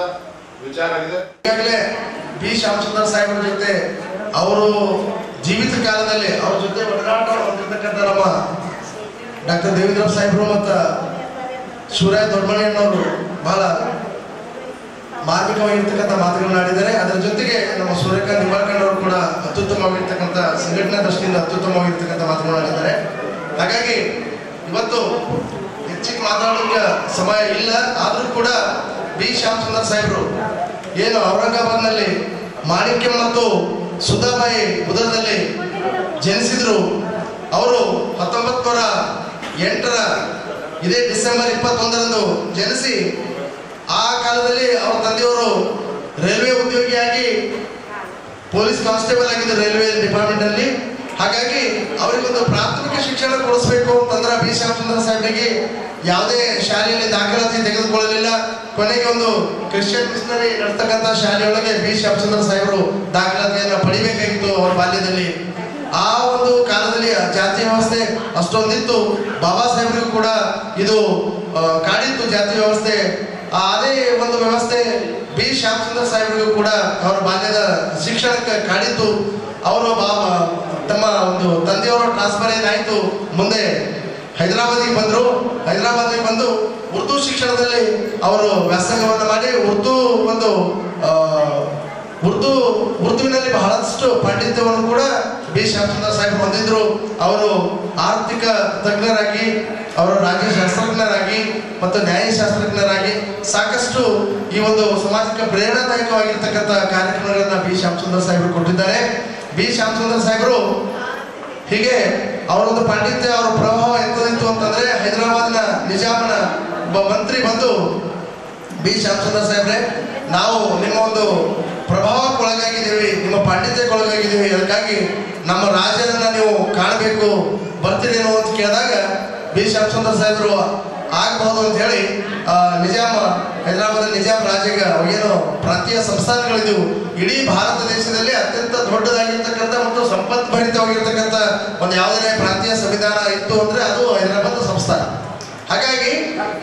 ವಿಚಾರ ಆಗಿದೆ. ಈಗಾಗಲೇ ಬಿ ಶ್ಯಾಮಸುಂದರ್ ಸಾಹೇಬರ ಜೊತೆ ಅವರು ಜೀವಿತ ಕಾಲದಲ್ಲಿ ಅವ್ರ ಜೊತೆ ಒಡನಾಟ ಹೊಂದಿರ್ತಕ್ಕಂಥ ನಮ್ಮ ಡಾಕ್ಟರ್ ದೇವೇಂದ್ರ ಸಾಹೇಬರು ಮತ್ತು ಶಿವರಾಯ ದೊಡ್ಡಮಣಿಯಣ್ಣವರು ಬಹಳ ಮಾರ್ಮಿಕವಾಗಿರ್ತಕ್ಕಂಥ ಮಾತುಗಳನ್ನ ಆಡಿದ್ದಾರೆ. ಅದರ ಜೊತೆಗೆ ನಮ್ಮ ಸೂರ್ಯಕಾಂತ್ ನಿಂಬಾಳ್ಕರ್ ಅವರು ಕೂಡ ಅತ್ಯುತ್ತಮವಾಗಿರ್ತಕ್ಕಂಥ ಸಂಘಟನಾ ದೃಷ್ಟಿಯಿಂದ ಅತ್ಯುತ್ತಮವಾಗಿರ್ತಕ್ಕಂಥ ಮಾತುಗಳನ್ನ ಆಡಿದ್ದಾರೆ. ಹಾಗಾಗಿ ಇವತ್ತು ಹೆಚ್ಚಿಗೆ ಮಾತಾಡೋಕ್ಕೆ ಸಮಯ ಇಲ್ಲ. ಆದರೂ ಕೂಡ ಬಿ ಶ್ಯಾಮಸುಂದರ್ ಸಾಹೇಬರು ಏನು ಔರಂಗಾಬಾದ್ನಲ್ಲಿ ಮಾಣಿಕ್ಯ ಮತ್ತು ಸುಧಾಬಾಯಿ ಉದರದಲ್ಲಿ ಜನಿಸಿದ್ರು. ಅವರು 1908 ಇದೇ ಡಿಸೆಂಬರ್ 21 ಜನಿಸಿ ಆ ಕಾಲದಲ್ಲಿ ಅವರ ತಂದೆಯವರು ರೈಲ್ವೆ ಉದ್ಯೋಗಿಯಾಗಿ ಪೊಲೀಸ್ ಕಾನ್ಸ್ಟೇಬಲ್ ಆಗಿದ್ದರು ರೈಲ್ವೆ ಡಿಪಾರ್ಟ್ಮೆಂಟ್ ಅಲ್ಲಿ. ಹಾಗಾಗಿ ಅವರಿಗೊಂದು ಪ್ರಾಥಮಿಕ ಶಿಕ್ಷಣ ಕೊಡಿಸ್ಬೇಕು ಅಂತಂದ್ರೆ ಬಿ ಶ್ಯಾಮಸುಂದರ ಸಾಹೇಬರಿಗೆ ಯಾವುದೇ ಶಾಲೆಯಲ್ಲಿ ದಾಖಲಾತಿ ತೆಗೆದುಕೊಳ್ಳಲಿಲ್ಲ. ಕೊನೆಗೆ ಒಂದು ಕ್ರಿಶ್ಚಿಯನ್ ಮಿಷನರಿ ನಡೆಸ್ತಕ್ಕಂಥ ಶಾಲೆಯೊಳಗೆ ಬಿ ಶ್ಯಾಮಸುಂದರ ಸಾಹೇಬರು ದಾಖಲಾತಿಯನ್ನು ಪಡಿಬೇಕಾಗಿತ್ತು ಅವರ ಬಾಲ್ಯದಲ್ಲಿ. ಆ ಒಂದು ಕಾಲದಲ್ಲಿ ಜಾತಿ ವ್ಯವಸ್ಥೆ ಅಷ್ಟೊಂದಿತ್ತು. ಬಾಬಾ ಸಾಹೇಬರಿಗೂ ಕೂಡ ಇದು ಕಾಡಿತ್ತು ಜಾತಿ ವ್ಯವಸ್ಥೆ. ಅದೇ ಒಂದು ವ್ಯವಸ್ಥೆ ಬಿ ಶ್ಯಾಮಸುಂದರ್ ಸಾಹೇಬರಿಗೂ ಕೂಡ ಅವರ ಬಾಲ್ಯದ ಶಿಕ್ಷಣಕ್ಕೆ ಕಾಡಿತ್ತು. ಅವರು ತಮ್ಮ ಒಂದು ತಂದೆಯವರು ಟ್ರಾನ್ಸ್ಫರ್ ಏನಾಯಿತು, ಮುಂದೆ ಹೈದರಾಬಾದಿಗೆ ಬಂದರು. ಹೈದರಾಬಾದಿಗೆ ಬಂದು ಉರ್ದು ಶಿಕ್ಷಣದಲ್ಲಿ ಅವರು ವ್ಯಾಸಂಗವನ್ನು ಮಾಡಿ ಉರ್ದುವಿನಲ್ಲಿ ಬಹಳಷ್ಟು ಪಾಂಡಿತ್ಯವನ್ನು ಕೂಡ ಬಿ ಶ್ಯಾಮಸುಂದರ್ ಸಾಹೇಬ್ ಹೊಂದಿದ್ರು. ಅವರು ಆರ್ಥಿಕ ತಜ್ಞರಾಗಿ, ಅವರು ರಾಜ್ಯಶಾಸ್ತ್ರಜ್ಞರಾಗಿ ಮತ್ತು ನ್ಯಾಯಶಾಸ್ತ್ರಜ್ಞರಾಗಿ ಸಾಕಷ್ಟು ಈ ಒಂದು ಸಮಾಜಕ್ಕೆ ಪ್ರೇರಣಾದಾಯಕವಾಗಿರ್ತಕ್ಕಂಥ ಕಾರ್ಯಕ್ರಮಗಳನ್ನ ಬಿ ಶ್ಯಾಮಸುಂದರ್ ಸಾಹೇಬರು ಕೊಟ್ಟಿದ್ದಾರೆ. ಬಿ ಶ್ಯಾಮಸುಂದರ್ ಸಾಹೇಬರು ಹೀಗೆ ಅವರೊಂದು ಪಾಂಡಿತ್ಯ, ಅವರ ಪ್ರಭಾವ ಎಂತದಿತ್ತು ಅಂತಂದ್ರೆ, ಹೈದರಾಬಾದ್ನ ನಿಜಾಮನ ಮಂತ್ರಿ ಬಂದು ಬಿ ಶ್ಯಾಮಸುಂದರ್ ಸಾಹೇಬ್ರೆ, ನಾವು ನಿಮ್ಮ ಒಂದು ಪ್ರಭಾವಕ್ಕೊಳಗಾಗಿದ್ದೀವಿ, ನಿಮ್ಮ ಪಾಂಡಿತ್ಯಕ್ಕೊಳಗಾಗಿದ್ದೀವಿ, ಅದಕ್ಕಾಗಿ ನಮ್ಮ ರಾಜನನ್ನ ನೀವು ಕಾಣಬೇಕು, ಬರ್ತೀರೇನೋ ಅಂತ ಕೇಳಿದಾಗ ಬಿ ಶ್ಯಾಮಸುಂದರ್ ಸಾಹೇಬರು ಆಗಬಹುದು ಅಂತ ಹೇಳಿ ಹೈದರಾಬಾದ್ ನಿಜಾಮ್ ರಾಜ್ಯಗ ಏನು ಪ್ರಾಂತೀಯ ಸಂಸ್ಥಾನಗಳಿದ್ದವು, ಇಡೀ ಭಾರತ ದೇಶದಲ್ಲಿ ಅತ್ಯಂತ ದೊಡ್ಡದಾಗಿರ್ತಕ್ಕಂಥ ಮತ್ತು ಸಂಪತ್ಭರಿತವಾಗಿರ್ತಕ್ಕಂಥ ಒಂದು ಯಾವುದೇ ಪ್ರಾಂತೀಯ ಸಂವಿಧಾನ ಇತ್ತು ಅಂದ್ರೆ ಅದು ಹೈದರಾಬಾದ್ ಸಂಸ್ಥಾನ. ಹಾಗಾಗಿ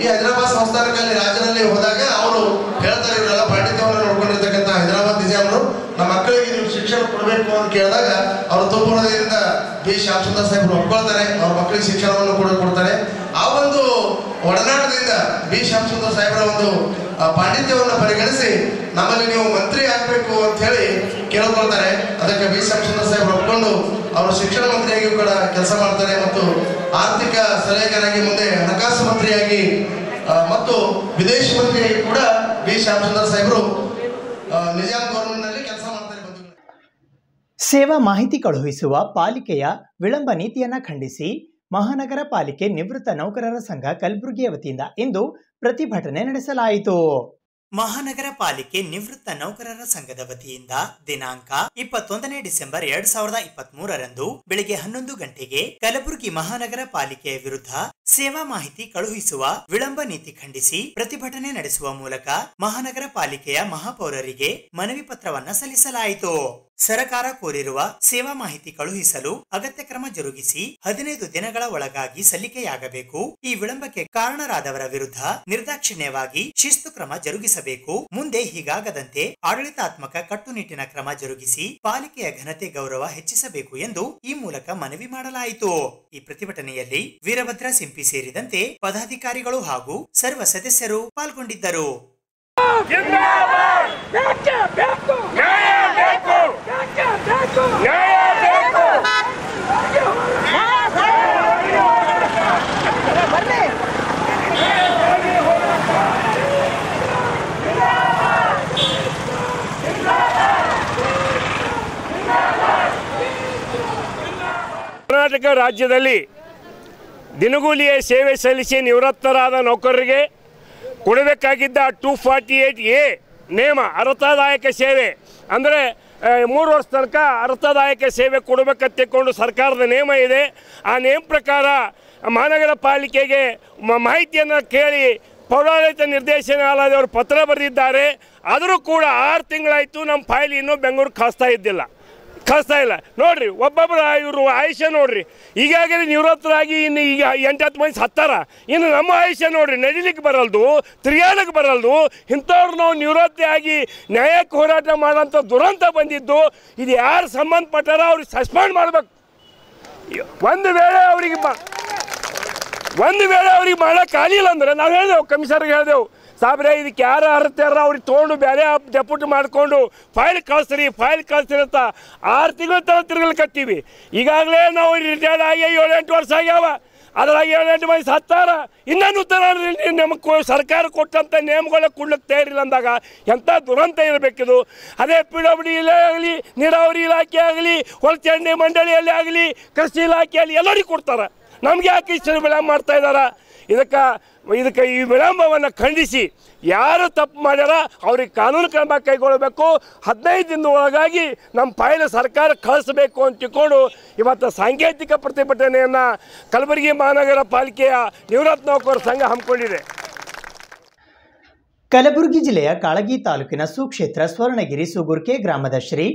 ಈ ಹೈದರಾಬಾದ್ ಸಂಸ್ಥಾನಕ್ಕೆ ರಾಜ್ಯದಲ್ಲಿ ಹೋದಾಗ ಅವರು ಹೇಳ್ತಾರೆ, ಇವರೆಲ್ಲ ಪಾಂಡಿತ್ಯವನ್ನು ನೋಡ್ಕೊಂಡಿರ್ತಕ್ಕಂಥ ಹೈದರಾಬಾದ್ ನಿಜಾಮರು ನಮ್ಮ ಮಕ್ಕಳಿಗೆ ನೀವು ಶಿಕ್ಷಣ ಕೊಡಬೇಕು ಅಂತ ಕೇಳಿದಾಗ ಅವರು ತುಂಬುವುದರಿಂದ ಬಿ ಶ್ಯಾಮಸುಂದರ್ ಸಾಹೇಬರು ಒಪ್ಕೊಳ್ತಾರೆ, ಅವ್ರ ಮಕ್ಕಳಿಗೆ ಶಿಕ್ಷಣವನ್ನು ಕೂಡ ಕೊಡ್ತಾರೆ. ಆ ಒಂದು ಒಡನಾಟದಿಂದ ಬಿ ಶ್ಯಾಮಸುಂದರ್ ಸಾಹೇಬರ ಒಂದು ಪಾಂಡಿತ್ಯವನ್ನು ಪರಿಗಣಿಸಿ ನಮ್ಮಲ್ಲಿ ನೀವು ಮಂತ್ರಿ ಆಗ್ಬೇಕು ಅಂತ ಹೇಳಿ ಕೇಳ್ಕೊಳ್ತಾರೆ. ಅದಕ್ಕೆ ಬಿ ಶ್ಯಾಮಸುಂದರ್ ಸಾಹೇಬರು ಒಪ್ಕೊಂಡು ಅವರು ಶಿಕ್ಷಣ ಮಂತ್ರಿಯಾಗಿಯೂ ಕೂಡ ಕೆಲಸ ಮಾಡ್ತಾರೆ ಮತ್ತು ಆರ್ಥಿಕ ಸಲಹೆಗಾರಾಗಿ, ಮುಂದೆ ಹಣಕಾಸು ಮಂತ್ರಿಯಾಗಿ ಮತ್ತು ವಿದೇಶಿ ಮಂತ್ರಿಯಾಗಿ ಕೂಡ ಬಿ ಶ್ಯಾಮಸುಂದರ್ ಸಾಹೇಬರು ನಿಜಾಮ್ ಗೌರ್ಮೆಂಟ್ ನಲ್ಲಿ ಕೆಲಸ ಮಾಡ್ತಾರೆ. ಸೇವಾ ಮಾಹಿತಿ ಕಳುಹಿಸುವ ಪಾಲಿಕೆಯ ವಿಳಂಬ ನೀತಿಯನ್ನ ಖಂಡಿಸಿ ಮಹಾನಗರ ಪಾಲಿಕೆ ನಿವೃತ್ತ ನೌಕರರ ಸಂಘ ಕಲಬುರಗಿಯ ವತಿಯಿಂದ ಇಂದು ಪ್ರತಿಭಟನೆ ನಡೆಸಲಾಯಿತು. ಮಹಾನಗರ ಪಾಲಿಕೆ ನಿವೃತ್ತ ನೌಕರರ ಸಂಘದ ವತಿಯಿಂದ ದಿನಾಂಕ 21 ಡಿಸೆಂಬರ್ 2023 ಬೆಳಿಗ್ಗೆ 11 ಗಂಟೆಗೆ ಕಲಬುರಗಿ ಮಹಾನಗರ ಪಾಲಿಕೆಯ ವಿರುದ್ಧ ಸೇವಾ ಮಾಹಿತಿ ಕಳುಹಿಸುವ ವಿಳಂಬ ನೀತಿ ಖಂಡಿಸಿ ಪ್ರತಿಭಟನೆ ನಡೆಸುವ ಮೂಲಕ ಮಹಾನಗರ ಪಾಲಿಕೆಯ ಮಹಾಪೌರರಿಗೆ ಮನವಿ ಪತ್ರವನ್ನ ಸಲ್ಲಿಸಲಾಯಿತು. ಸರಕಾರ ಕೋರಿರುವ ಸೇವಾ ಮಾಹಿತಿ ಕಳುಹಿಸಲು ಅಗತ್ಯ ಕ್ರಮ ಜರುಗಿಸಿ 15 ದಿನಗಳ ಒಳಗಾಗಿ ಸಲ್ಲಿಕೆಯಾಗಬೇಕು. ಈ ವಿಳಂಬಕ್ಕೆ ಕಾರಣರಾದವರ ವಿರುದ್ಧ ನಿರ್ದಾಕ್ಷಿಣ್ಯವಾಗಿ ಶಿಸ್ತು ಕ್ರಮ ಜರುಗಿಸಬೇಕು. ಮುಂದೆ ಹೀಗಾಗದಂತೆ ಆಡಳಿತಾತ್ಮಕ ಕಟ್ಟುನಿಟ್ಟಿನ ಕ್ರಮ ಜರುಗಿಸಿ ಪಾಲಿಕೆಯ ಘನತೆ ಗೌರವ ಹೆಚ್ಚಿಸಬೇಕು ಎಂದು ಈ ಮೂಲಕ ಮನವಿ ಮಾಡಲಾಯಿತು. ಈ ಪ್ರತಿಭಟನೆಯಲ್ಲಿ ವೀರಭದ್ರ ಸಿಂಪಿ ಸೇರಿದಂತೆ ಪದಾಧಿಕಾರಿಗಳು ಹಾಗೂ ಸರ್ವ ಸದಸ್ಯರು ಪಾಲ್ಗೊಂಡಿದ್ದರು. ಕರ್ನಾಟಕ ರಾಜ್ಯದಲ್ಲಿ ದಿನಗೂಲಿಯ ಸೇವೆ ಸಲ್ಲಿಸಿ ನಿವೃತ್ತರಾದ ನೌಕರರಿಗೆ ಕೊಡಬೇಕಾಗಿದ್ದ 248A ನೇಮ ಅರ್ಥದಾಯಕ ಸೇವೆ ಅಂದರೆ 3 ವರ್ಷ ತನಕ ಅರ್ಥದಾಯಕ ಸೇವೆ ಕೊಡಬೇಕಂತ ತಿಳ್ಕೊಂಡು ಸರ್ಕಾರದ ನೇಮ ಇದೆ. ಆ ನೇಮ ಪ್ರಕಾರ ಮಹಾನಗರ ಪಾಲಿಕೆಗೆ ಮಾಹಿತಿಯನ್ನು ಕೇಳಿ ಪೌರಾಡಳಿತ ನಿರ್ದೇಶನಾಲಯದವರು ಪತ್ರ ಬರೆದಿದ್ದಾರೆ. ಆದರೂ ಕೂಡ 6 ತಿಂಗಳಾಯಿತು, ನಮ್ಮ ಫೈಲ್ ಇನ್ನೂ ಬೆಂಗಳೂರು ಕಳಿಸ್ತಾ ಇಲ್ಲ. ನೋಡ್ರಿ, ಒಬ್ಬೊಬ್ಬರು ಇವರು ಆಯುಷ್ಯ ನೋಡ್ರಿ, ಈಗಾಗಲೇ ನಿವೃತ್ತರಾಗಿ ಇನ್ನು ಈಗ 8-10 ಮಂದಿ ಸತ್ತಾರ. ಇನ್ನು ನಮ್ಮ ಆಯುಷ್ಯ ನೋಡ್ರಿ, ನಡಿಲಿಕ್ಕೆ ಬರಲ್ದು, ತಿರುಗಾಡಕ್ಕೆ ಬರಲ್ದು. ಇಂಥವ್ರು ನಾವು ನಿವೃತ್ತಿಯಾಗಿ ನ್ಯಾಯಕ್ಕೆ ಹೋರಾಟ ಮಾಡೋಂಥ ದುರಂತ ಬಂದಿದ್ದು. ಇದು ಯಾರು ಸಂಬಂಧಪಟ್ಟಾರ ಅವ್ರಿಗೆ ಸಸ್ಪೆಂಡ್ ಮಾಡ್ಬೇಕು. ಒಂದು ವೇಳೆ ಅವ್ರಿಗೆ ಮಾಡೋಕೆ ಆಗಲಿಲ್ಲ ಅಂದ್ರೆ ನಾವು ಹೇಳಿದೆವು, ಕಮಿಷನರ್ಗೆ ಹೇಳಿದೆವು, ಸಾಬ್ರೆ ಇದಕ್ಕೆ ಯಾರು ಅರ್ತಾರ ಅವ್ರಿಗೆ ತೊಗೊಂಡು ಬೇರೆ ಡೆಪ್ಯೂಟ್ ಮಾಡಿಕೊಂಡು ಫೈಲ್ ಕಳಿಸ್ರಿ ಅಂತ 6 ತಿಂಗಳ ತನಕ ತಿರುಗಲಿಕತ್ತೀವಿ. ಈಗಾಗಲೇ ನಾವು ರಿಟೈರ್ಡ್ ಆಗಿ 7-8 ವರ್ಷ ಆಗ್ಯಾವ. ಅದರಾಗಿ 7-8 ಮಂದಿ ಸತ್ತಾರ. ಇನ್ನೂ ನಮಗೆ ಸರ್ಕಾರ ಕೊಟ್ಟಂಥ ನೇಮಗಳ ಕೊಡ್ಲಿಕ್ಕೆ ತಯಾರಿಲ್ಲ ಅಂದಾಗ ಎಂಥ ದುರಂತ ಇರಬೇಕಿದು. ಅದೇ PWD ಆಗಲಿ, ನೀರಾವರಿ ಇಲಾಖೆ ಆಗಲಿ, ಹೊಲಚಂಡಿ ಮಂಡಳಿಯಲ್ಲಿ ಆಗಲಿ, ಕೃಷಿ ಇಲಾಖೆಯಲ್ಲಿ ಎಲ್ಲರಿಗೂ ಕೊಡ್ತಾರೆ. ನಮಗೆ ಯಾಕೆ ಇಷ್ಟು ವಿಳಂಬ ಮಾಡ್ತಾ ಇದ್ದಾರೆ? ಇದಕ್ಕೆ ಈ ವಿಳಂಬವನ್ನು ಖಂಡಿಸಿ ಯಾರು ತಪ್ಪು ಮಾಡ್ಯಾರ ಅವ್ರಿಗೆ ಕಾನೂನು ಕ್ರಮ ಕೈಗೊಳ್ಳಬೇಕು. 15 ದಿನದ ಒಳಗಾಗಿ ನಮ್ಮ ಫೈಲ್ ಸರ್ಕಾರ ಕಳಿಸಬೇಕು ಅಂತ ತಿಳ್ಕೊಂಡು ಇವತ್ತು ಸಾಂಕೇತಿಕ ಪ್ರತಿಭಟನೆಯನ್ನು ಕಲಬುರಗಿ ಮಹಾನಗರ ಪಾಲಿಕೆಯ ನಿವೃತ್ತ ನೌಕರರ ಸಂಘ ಹಮ್ಮಿಕೊಂಡಿದೆ. ಕಲಬುರಗಿ ಜಿಲ್ಲೆಯ ಕಾಳಗಿ ತಾಲೂಕಿನ ಸುಕ್ಷೇತ್ರ ಸ್ವರ್ಣಗಿರಿ ಸುಗುರ್ಕೆ ಗ್ರಾಮದ ಶ್ರೀ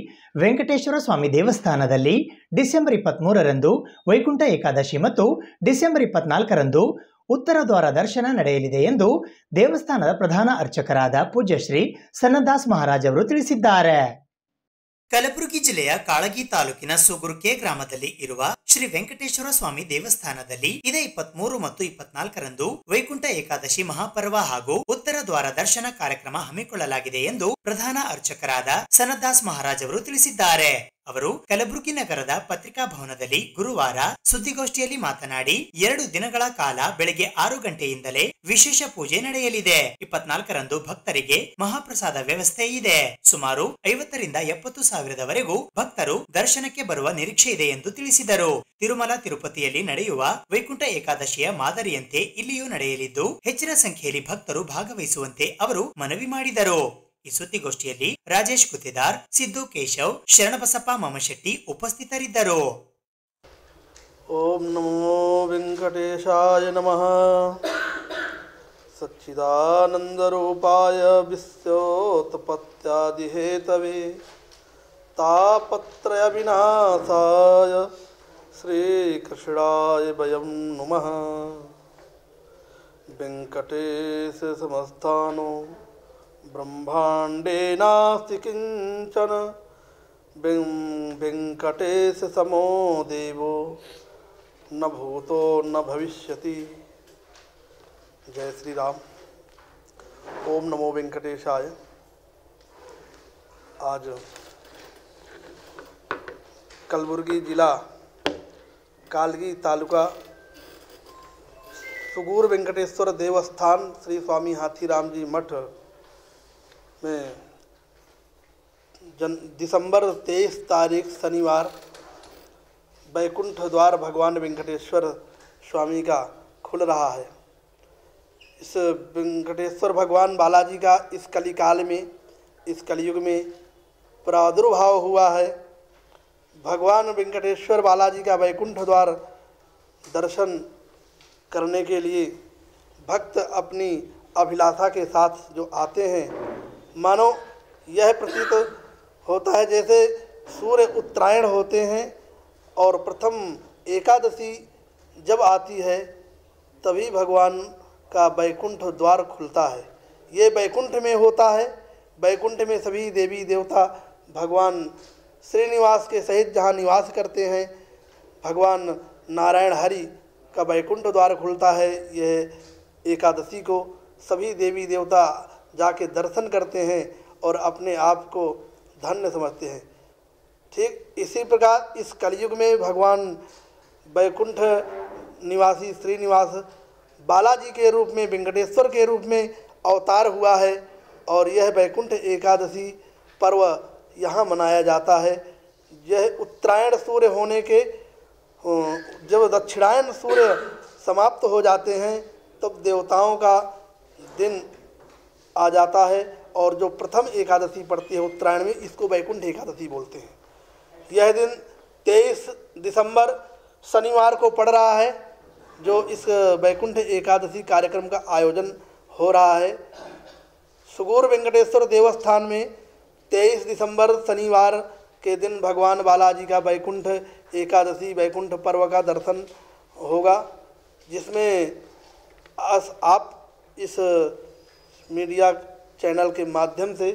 ವೆಂಕಟೇಶ್ವರ ಸ್ವಾಮಿ ದೇವಸ್ಥಾನದಲ್ಲಿ ಡಿಸೆಂಬರ್ 23ರಂದು ವೈಕುಂಠ ಏಕಾದಶಿ ಮತ್ತು ಡಿಸೆಂಬರ್ 24ರಂದು ಉತ್ತರ ದ್ವಾರ ದರ್ಶನ ನಡೆಯಲಿದೆ ಎಂದು ದೇವಸ್ಥಾನದ ಪ್ರಧಾನ ಅರ್ಚಕರಾದ ಪೂಜ್ಯ ಶ್ರೀ ಸನ್ನದಾಸ್ ಮಹಾರಾಜ್ ಅವರು ತಿಳಿಸಿದ್ದಾರೆ. ಕಲಬುರಗಿ ಜಿಲ್ಲೆಯ ಕಾಳಗಿ ತಾಲೂಕಿನ ಸುಗುರ್ಕೆ ಗ್ರಾಮದಲ್ಲಿ ಇರುವ ಶ್ರೀ ವೆಂಕಟೇಶ್ವರ ಸ್ವಾಮಿ ದೇವಸ್ಥಾನದಲ್ಲಿ ಇದೇ 23 ಮತ್ತು 24ರಂದು ವೈಕುಂಠ ಏಕಾದಶಿ ಮಹಾಪರ್ವ ಹಾಗೂ ಉತ್ತರ ದ್ವಾರ ದರ್ಶನ ಕಾರ್ಯಕ್ರಮ ಹಮ್ಮಿಕೊಳ್ಳಲಾಗಿದೆ ಎಂದು ಪ್ರಧಾನ ಅರ್ಚಕರಾದ ಸನ್ನದಾಸ್ ಮಹಾರಾಜ್ ಅವರು ತಿಳಿಸಿದ್ದಾರೆ. ಅವರು ಕಲಬುರಗಿ ನಗರದ ಪತ್ರಿಕಾ ಭವನದಲ್ಲಿ ಗುರುವಾರ ಸುದ್ದಿಗೋಷ್ಠಿಯಲ್ಲಿ ಮಾತನಾಡಿ 2 ದಿನಗಳ ಕಾಲ ಬೆಳಗ್ಗೆ 6 ಗಂಟೆಯಿಂದಲೇ ವಿಶೇಷ ಪೂಜೆ ನಡೆಯಲಿದೆ. 24ರಂದು ಭಕ್ತರಿಗೆ ಮಹಾಪ್ರಸಾದ ವ್ಯವಸ್ಥೆ ಇದೆ. ಸುಮಾರು 50ರಿಂದ 70 ಸಾವಿರದವರೆಗೂ ಭಕ್ತರು ದರ್ಶನಕ್ಕೆ ಬರುವ ನಿರೀಕ್ಷೆ ಇದೆ ಎಂದು ತಿಳಿಸಿದರು. ತಿರುಮಲ ತಿರುಪತಿಯಲ್ಲಿ ನಡೆಯುವ ವೈಕುಂಠ ಏಕಾದಶಿಯ ಮಾದರಿಯಂತೆ ಇಲ್ಲಿಯೂ ನಡೆಯಲಿದ್ದು ಹೆಚ್ಚಿನ ಸಂಖ್ಯೆಯಲ್ಲಿ ಭಕ್ತರು ಭಾಗವಹಿಸುವಂತೆ ಅವರು ಮನವಿ ಮಾಡಿದರು. ಈ ಸುದ್ದಿಗೋಷ್ಠಿಯಲ್ಲಿ ರಾಜೇಶ್ ಗುತ್ತೇದಾರ್, ಸಿದ್ದು ಕೇಶವ್, ಶರಣಬಸಪ್ಪ ಮಮಶೆಟ್ಟಿ ಉಪಸ್ಥಿತರಿದ್ದರು. ಓಂ ನಮೋ ವೆಂಕಟೇಶಾಯ ನಮಃ. ಸಚ್ಚಿದಾನಂದ ರೂಪಾಯ ವಿಶ್ವೋತ್ಪತ್ಯಾದಿ ಹೇತವೇ ತಾಪತ್ರಯ ವಿನಾಶಾಯ ಶ್ರೀಕೃಷ್ಣಾಯ ವಯಂ ನಮಃ. ವೆಂಕಟೇಶ ಸಮಸ್ಥಾನೋ ಬ್ರಹ್ಮಾಂಡೇ ನಾಸ್ತಿ ಕಿಂಚನ ವೆಂಕಟೇಶ ಸಮೋ ದೇವೋ ನ ಭೂತೋ ನ ಭವಿಷ್ಯತಿ. जय श्री राम. ओम नमो वेंकटेशाय. आज कलबुर्गी जिला कालगी तालुका सुगूर वेंकटेश्वर देवस्थान श्री स्वामी हाथीराम जी मठ में दिसंबर 23 तारीख शनिवार वैकुंठ द्वार भगवान वेंकटेश्वर स्वामी का खुल रहा है. इस वेंकटेश्वर भगवान बालाजी का इस कलिकाल में, इस कलयुग में प्रादुर्भाव हुआ है. भगवान वेंकटेश्वर बालाजी का वैकुंठ द्वार दर्शन करने के लिए भक्त अपनी अभिलाषा के साथ जो आते हैं, मानो यह प्रतीत होता है जैसे सूर्य उत्तरायण होते हैं और प्रथम एकादशी जब आती है तभी भगवान का वैकुंठ द्वार खुलता है. ये वैकुंठ में होता है. वैकुंठ में सभी देवी देवता भगवान श्रीनिवास के सहित जहाँ निवास करते हैं, भगवान नारायण हरि का वैकुंठ द्वार खुलता है. यह एकादशी को सभी देवी देवता जाके दर्शन करते हैं और अपने आप को धन्य समझते हैं. ठीक इसी प्रकार इस कलयुग में भगवान वैकुंठ निवासी श्रीनिवास बालाजी के रूप में, वेंकटेश्वर के रूप में अवतार हुआ है और यह वैकुंठ एकादशी पर्व यहाँ मनाया जाता है. यह उत्तरायण सूर्य होने के जब दक्षिणायन सूर्य समाप्त हो जाते हैं तब देवताओं का दिन आ जाता है और जो प्रथम एकादशी पड़ती है उत्तरायण में, इसको वैकुंठ एकादशी बोलते हैं. यह दिन 23 दिसंबर शनिवार को पड़ रहा है जो इस वैकुंठ एकादशी कार्यक्रम का आयोजन हो रहा है. सुगूर वेंकटेश्वर देवस्थान में 23 दिसंबर शनिवार के दिन भगवान बालाजी का वैकुंठ एकादशी वैकुंठ पर्व का दर्शन होगा, जिसमें आप इस मीडिया चैनल के माध्यम से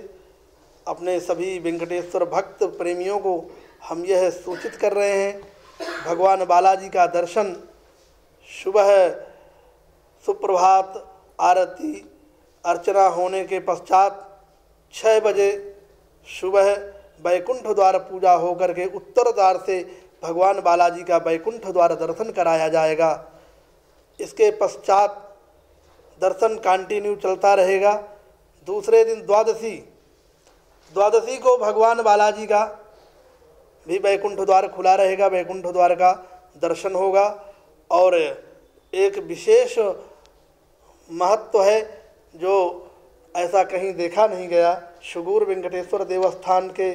अपने सभी वेंकटेश्वर भक्त प्रेमियों को हम यह सूचित कर रहे हैं, भगवान बालाजी का दर्शन सुबह सुप्रभात आरती अर्चना होने के पश्चात 6 बजे सुबह वैकुंठ द्वार पूजा होकर के उत्तर द्वार से भगवान बालाजी का वैकुंठ द्वार दर्शन कराया जाएगा. इसके पश्चात दर्शन कंटिन्यू चलता रहेगा. दूसरे दिन द्वादशी को भगवान बालाजी का भी वैकुंठ द्वार खुला रहेगा. वैकुंठ द्वार का दर्शन होगा और एक विशेष महत्व है जो ऐसा कहीं देखा नहीं गया. सुगूर वेंकटेश्वर देवस्थान के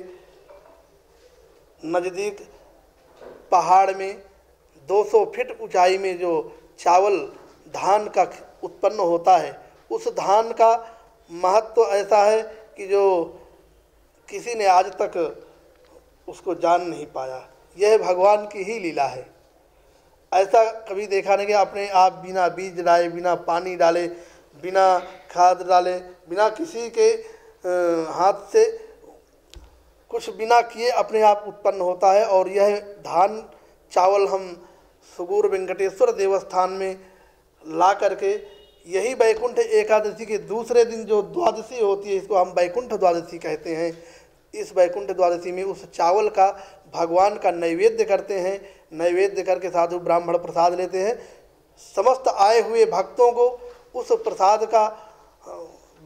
नज़दीक पहाड़ में 200 फीट ऊंचाई में जो चावल धान का उत्पन्न होता है, उस धान का महत्व ऐसा है कि जो किसी ने आज तक उसको जान नहीं पाया। यह भगवान की ही लीला है। ऐसा कभी देखा नहीं कि अपने आप बिना बीज डाले, बिना पानी डाले, बिना खाद डाले, बिना किसी के हाथ से कुछ बिना किए अपने आप उत्पन्न होता है। और यह धान चावल हम सुगूर वेंकटेश्वर देवस्थान में ला करके यही वैकुंठ एकादशी के दूसरे दिन जो द्वादशी होती है, इसको हम वैकुंठ द्वादशी कहते हैं। इस वैकुंठ द्वादशी में उस चावल का भगवान का नैवेद्य करते हैं। नैवेद्य करके साधु ब्राह्मण प्रसाद लेते हैं। समस्त आए हुए भक्तों को उस प्रसाद का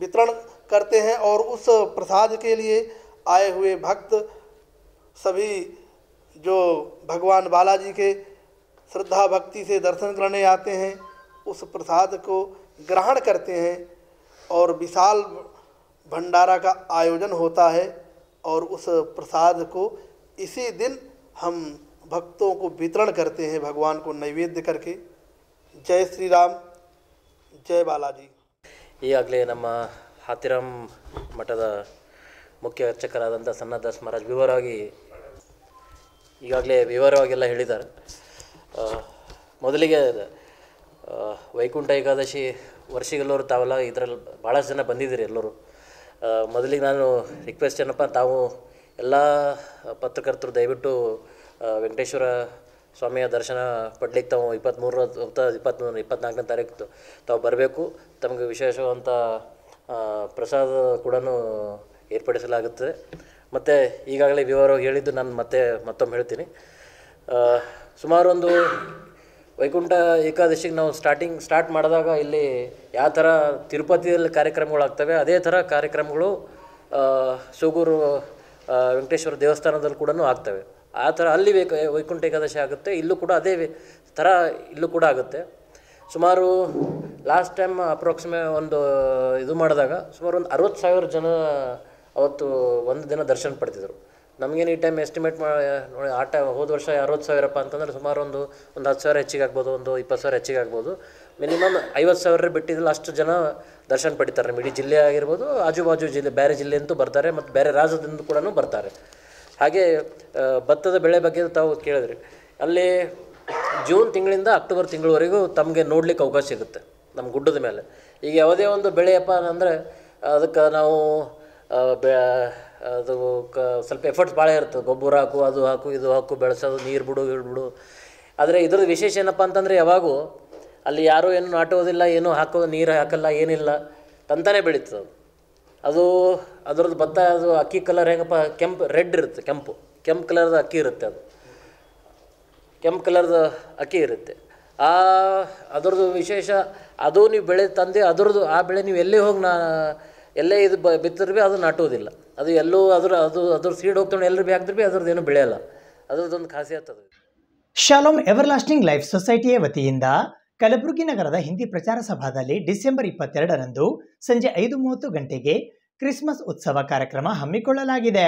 वितरण करते हैं और उस प्रसाद के लिए आए हुए भक्त सभी जो भगवान बालाजी के श्रद्धा भक्ति से दर्शन करने आते हैं उस प्रसाद को ग्रहण करते हैं और विशाल भंडारा का आयोजन होता है और उस प्रसाद को इसी दिन हम भक्तों को वितरण करते हैं भगवान को नैवेद्य करके। जय श्री राम, जय बालाजी। ಈಗಾಗಲೇ ನಮ್ಮ ಹಾತಿರಾಮ್ ಮಠದ ಮುಖ್ಯ ಅರ್ಚಕರಾದಂಥ ಸನ್ನದಾಸ್ ಮಹಾರಾಜ್ ವಿವರವಾಗೆಲ್ಲ ಹೇಳಿದ್ದಾರೆ. ಮೊದಲಿಗೆ ವೈಕುಂಠ ಏಕಾದಶಿ ವರ್ಷಿಗೆಲ್ಲರೂ ತಾವೆಲ್ಲ ಇದರಲ್ಲಿ ಭಾಳಷ್ಟು ಜನ ಬಂದಿದ್ದೀರಿ ಎಲ್ಲರೂ. ಮೊದಲಿಗೆ ನಾನು ರಿಕ್ವೆಸ್ಟ್ ಏನಪ್ಪ, ತಾವು ಎಲ್ಲ ಪತ್ರಕರ್ತರು ದಯವಿಟ್ಟು ವೆಂಕಟೇಶ್ವರ ಸ್ವಾಮಿಯ ದರ್ಶನ ಪಡ್ಲಿಕ್ಕೆ ತಾವು 24ನೇ ತಾರೀಕು ತಾವು ಬರಬೇಕು. ತಮಗೆ ವಿಶೇಷವಂಥ ಪ್ರಸಾದ ಕೂಡ ಏರ್ಪಡಿಸಲಾಗುತ್ತದೆ. ಮತ್ತು ಈಗಾಗಲೇ ವಿವರವಾಗಿ ಹೇಳಿದ್ದು ನಾನು ಮತ್ತೊಮ್ಮೆ ಹೇಳ್ತೀನಿ. ಸುಮಾರು ಒಂದು ವೈಕುಂಠ ಏಕಾದಶಿಗೆ ನಾವು ಸ್ಟಾರ್ಟ್ ಮಾಡಿದಾಗ ಇಲ್ಲಿ ಯಾವ ಥರ ತಿರುಪತಿಯಲ್ಲಿ ಕಾರ್ಯಕ್ರಮಗಳಾಗ್ತವೆ ಅದೇ ಥರ ಕಾರ್ಯಕ್ರಮಗಳು ಸೂಗೂರು ವೆಂಕಟೇಶ್ವರ ದೇವಸ್ಥಾನದಲ್ಲಿ ಕೂಡ ಆಗ್ತವೆ. ಆ ಥರ ಅಲ್ಲಿ ವೈಕುಂಠ ಏಕಾದಶಿ ಆಗುತ್ತೆ, ಇಲ್ಲೂ ಕೂಡ ಅದೇ ಥರ ಇಲ್ಲೂ ಕೂಡ ಆಗುತ್ತೆ. ಸುಮಾರು ಲಾಸ್ಟ್ ಟೈಮ್ ಒಂದು ಇದು ಮಾಡಿದಾಗ ಸುಮಾರು ಒಂದು 60,000 ಜನ ಅವತ್ತು ಒಂದು ದಿನ ದರ್ಶನ ಪಡೆದಿದ್ರು. ನಮಗೇನು ಈ ಟೈಮ್ ಎಸ್ಟಿಮೇಟ್ ನೋಡಿ ಹೋದ ವರ್ಷ 60,000 ಅಂತಂದರೆ ಸುಮಾರು ಒಂದು 10,000 ಹೆಚ್ಚಿಗೆ ಆಗ್ಬೋದು, ಒಂದು 20,000 ಹೆಚ್ಚಿಗೆ ಆಗ್ಬೋದು. ಮಿನಿಮಮ್ 50,000 ಬಿಟ್ಟಿದ್ದಲ್ಲಿ ಅಷ್ಟು ಜನ ದರ್ಶನ ಪಡಿತಾರೆ. ನಮ್ಮ ಇಡೀ ಜಿಲ್ಲೆ ಆಗಿರ್ಬೋದು, ಆಜುಬಾಜು ಜಿಲ್ಲೆ ಬೇರೆ ಜಿಲ್ಲೆಯಂತೂ ಬರ್ತಾರೆ ಮತ್ತು ಬೇರೆ ರಾಜ್ಯದಿಂದ ಕೂಡ ಬರ್ತಾರೆ. ಹಾಗೆ ಭತ್ತದ ಬೆಳೆ ಬಗ್ಗೆ ತಾವು ಕೇಳಿದ್ರಿ. ಅಲ್ಲಿ ಜೂನ್ ತಿಂಗಳಿಂದ ಅಕ್ಟೋಬರ್ ತಿಂಗಳವರೆಗೂ ತಮಗೆ ನೋಡ್ಲಿಕ್ಕೆ ಅವಕಾಶ ಸಿಗುತ್ತೆ ನಮ್ಮ ಗುಡ್ಡದ ಮೇಲೆ. ಈಗ ಯಾವುದೇ ಒಂದು ಬೆಳೆಯಪ್ಪ ಅಂದರೆ ಅದಕ್ಕೆ ನಾವು ಅದು ಸ್ವಲ್ಪ ಎಫರ್ಟ್ಸ್ ಭಾಳ ಇರ್ತದೆ. ಗೊಬ್ಬರ ಹಾಕು, ಅದು ಹಾಕು, ಇದು ಹಾಕು, ಬೆಳೆಸೋದು, ನೀರು ಬಿಡು. ಆದರೆ ಇದ್ರದ್ದು ವಿಶೇಷ ಏನಪ್ಪ ಅಂತಂದರೆ ಯಾವಾಗೂ ಅಲ್ಲಿ ಯಾರೂ ಏನು ನಾಟೋದಿಲ್ಲ, ಏನೂ ನೀರು ಹಾಕಲ್ಲ, ಏನಿಲ್ಲ, ತಂತಾನೆ ಬೆಳೀತದೆ ಅದು. ಅದರದ್ದು ಭತ್ತ ಅದು ಅಕ್ಕಿ ಕಲರ್ ಹೆಂಗಪ್ಪ, ರೆಡ್ ಇರುತ್ತೆ, ಕೆಂಪು ಕಲರ್ದು ಅಕ್ಕಿ ಇರುತ್ತೆ. ಅದು ಕೆಂಪು ಕಲರ್ದು ಅಕ್ಕಿ ಇರುತ್ತೆ. ಅದರದ್ದು ವಿಶೇಷ ಅದು ನೀವು ಬೆಳೆ ತಂದೆ ಅದರದ್ದು ಆ ಬೆಳೆ ನೀವು ಎಲ್ಲೇ ಹೋಗಿ ಎಲ್ಲೇ ಇದು ಬಿತ್ತಿದ್ರೆ ಅದು ನಾಟೋದಿಲ್ಲ. ಅದು ಎಲ್ಲೂ ಅದ್ರ ಸೀಡ್ ಹೋಗ್ತಾನೆ ಎಲ್ಲರೂ ಭೀ ಹಾಕಿದ್ರೆ ಭೀ ಅದ್ರದ್ದು ಏನೂ ಬೆಳೆಯಲ್ಲ. ಅದರದ್ದೊಂದು ಖಾಸಿಯತ್ ಅದು. ಶಾಲೋಮ್ ಎವರ್ಲಾಸ್ಟಿಂಗ್ ಲೈಫ್ ಸೊಸೈಟಿಯ ವತಿಯಿಂದ ಕಲಬುರಗಿ ನಗರದ ಹಿಂದಿ ಪ್ರಚಾರ ಸಭಾದಲ್ಲಿ ಡಿಸೆಂಬರ್ 22ರಂದು ಸಂಜೆ 5:30 ಗಂಟೆಗೆ ಕ್ರಿಸ್ಮಸ್ ಉತ್ಸವ ಕಾರ್ಯಕ್ರಮ ಹಮ್ಮಿಕೊಳ್ಳಲಾಗಿದೆ.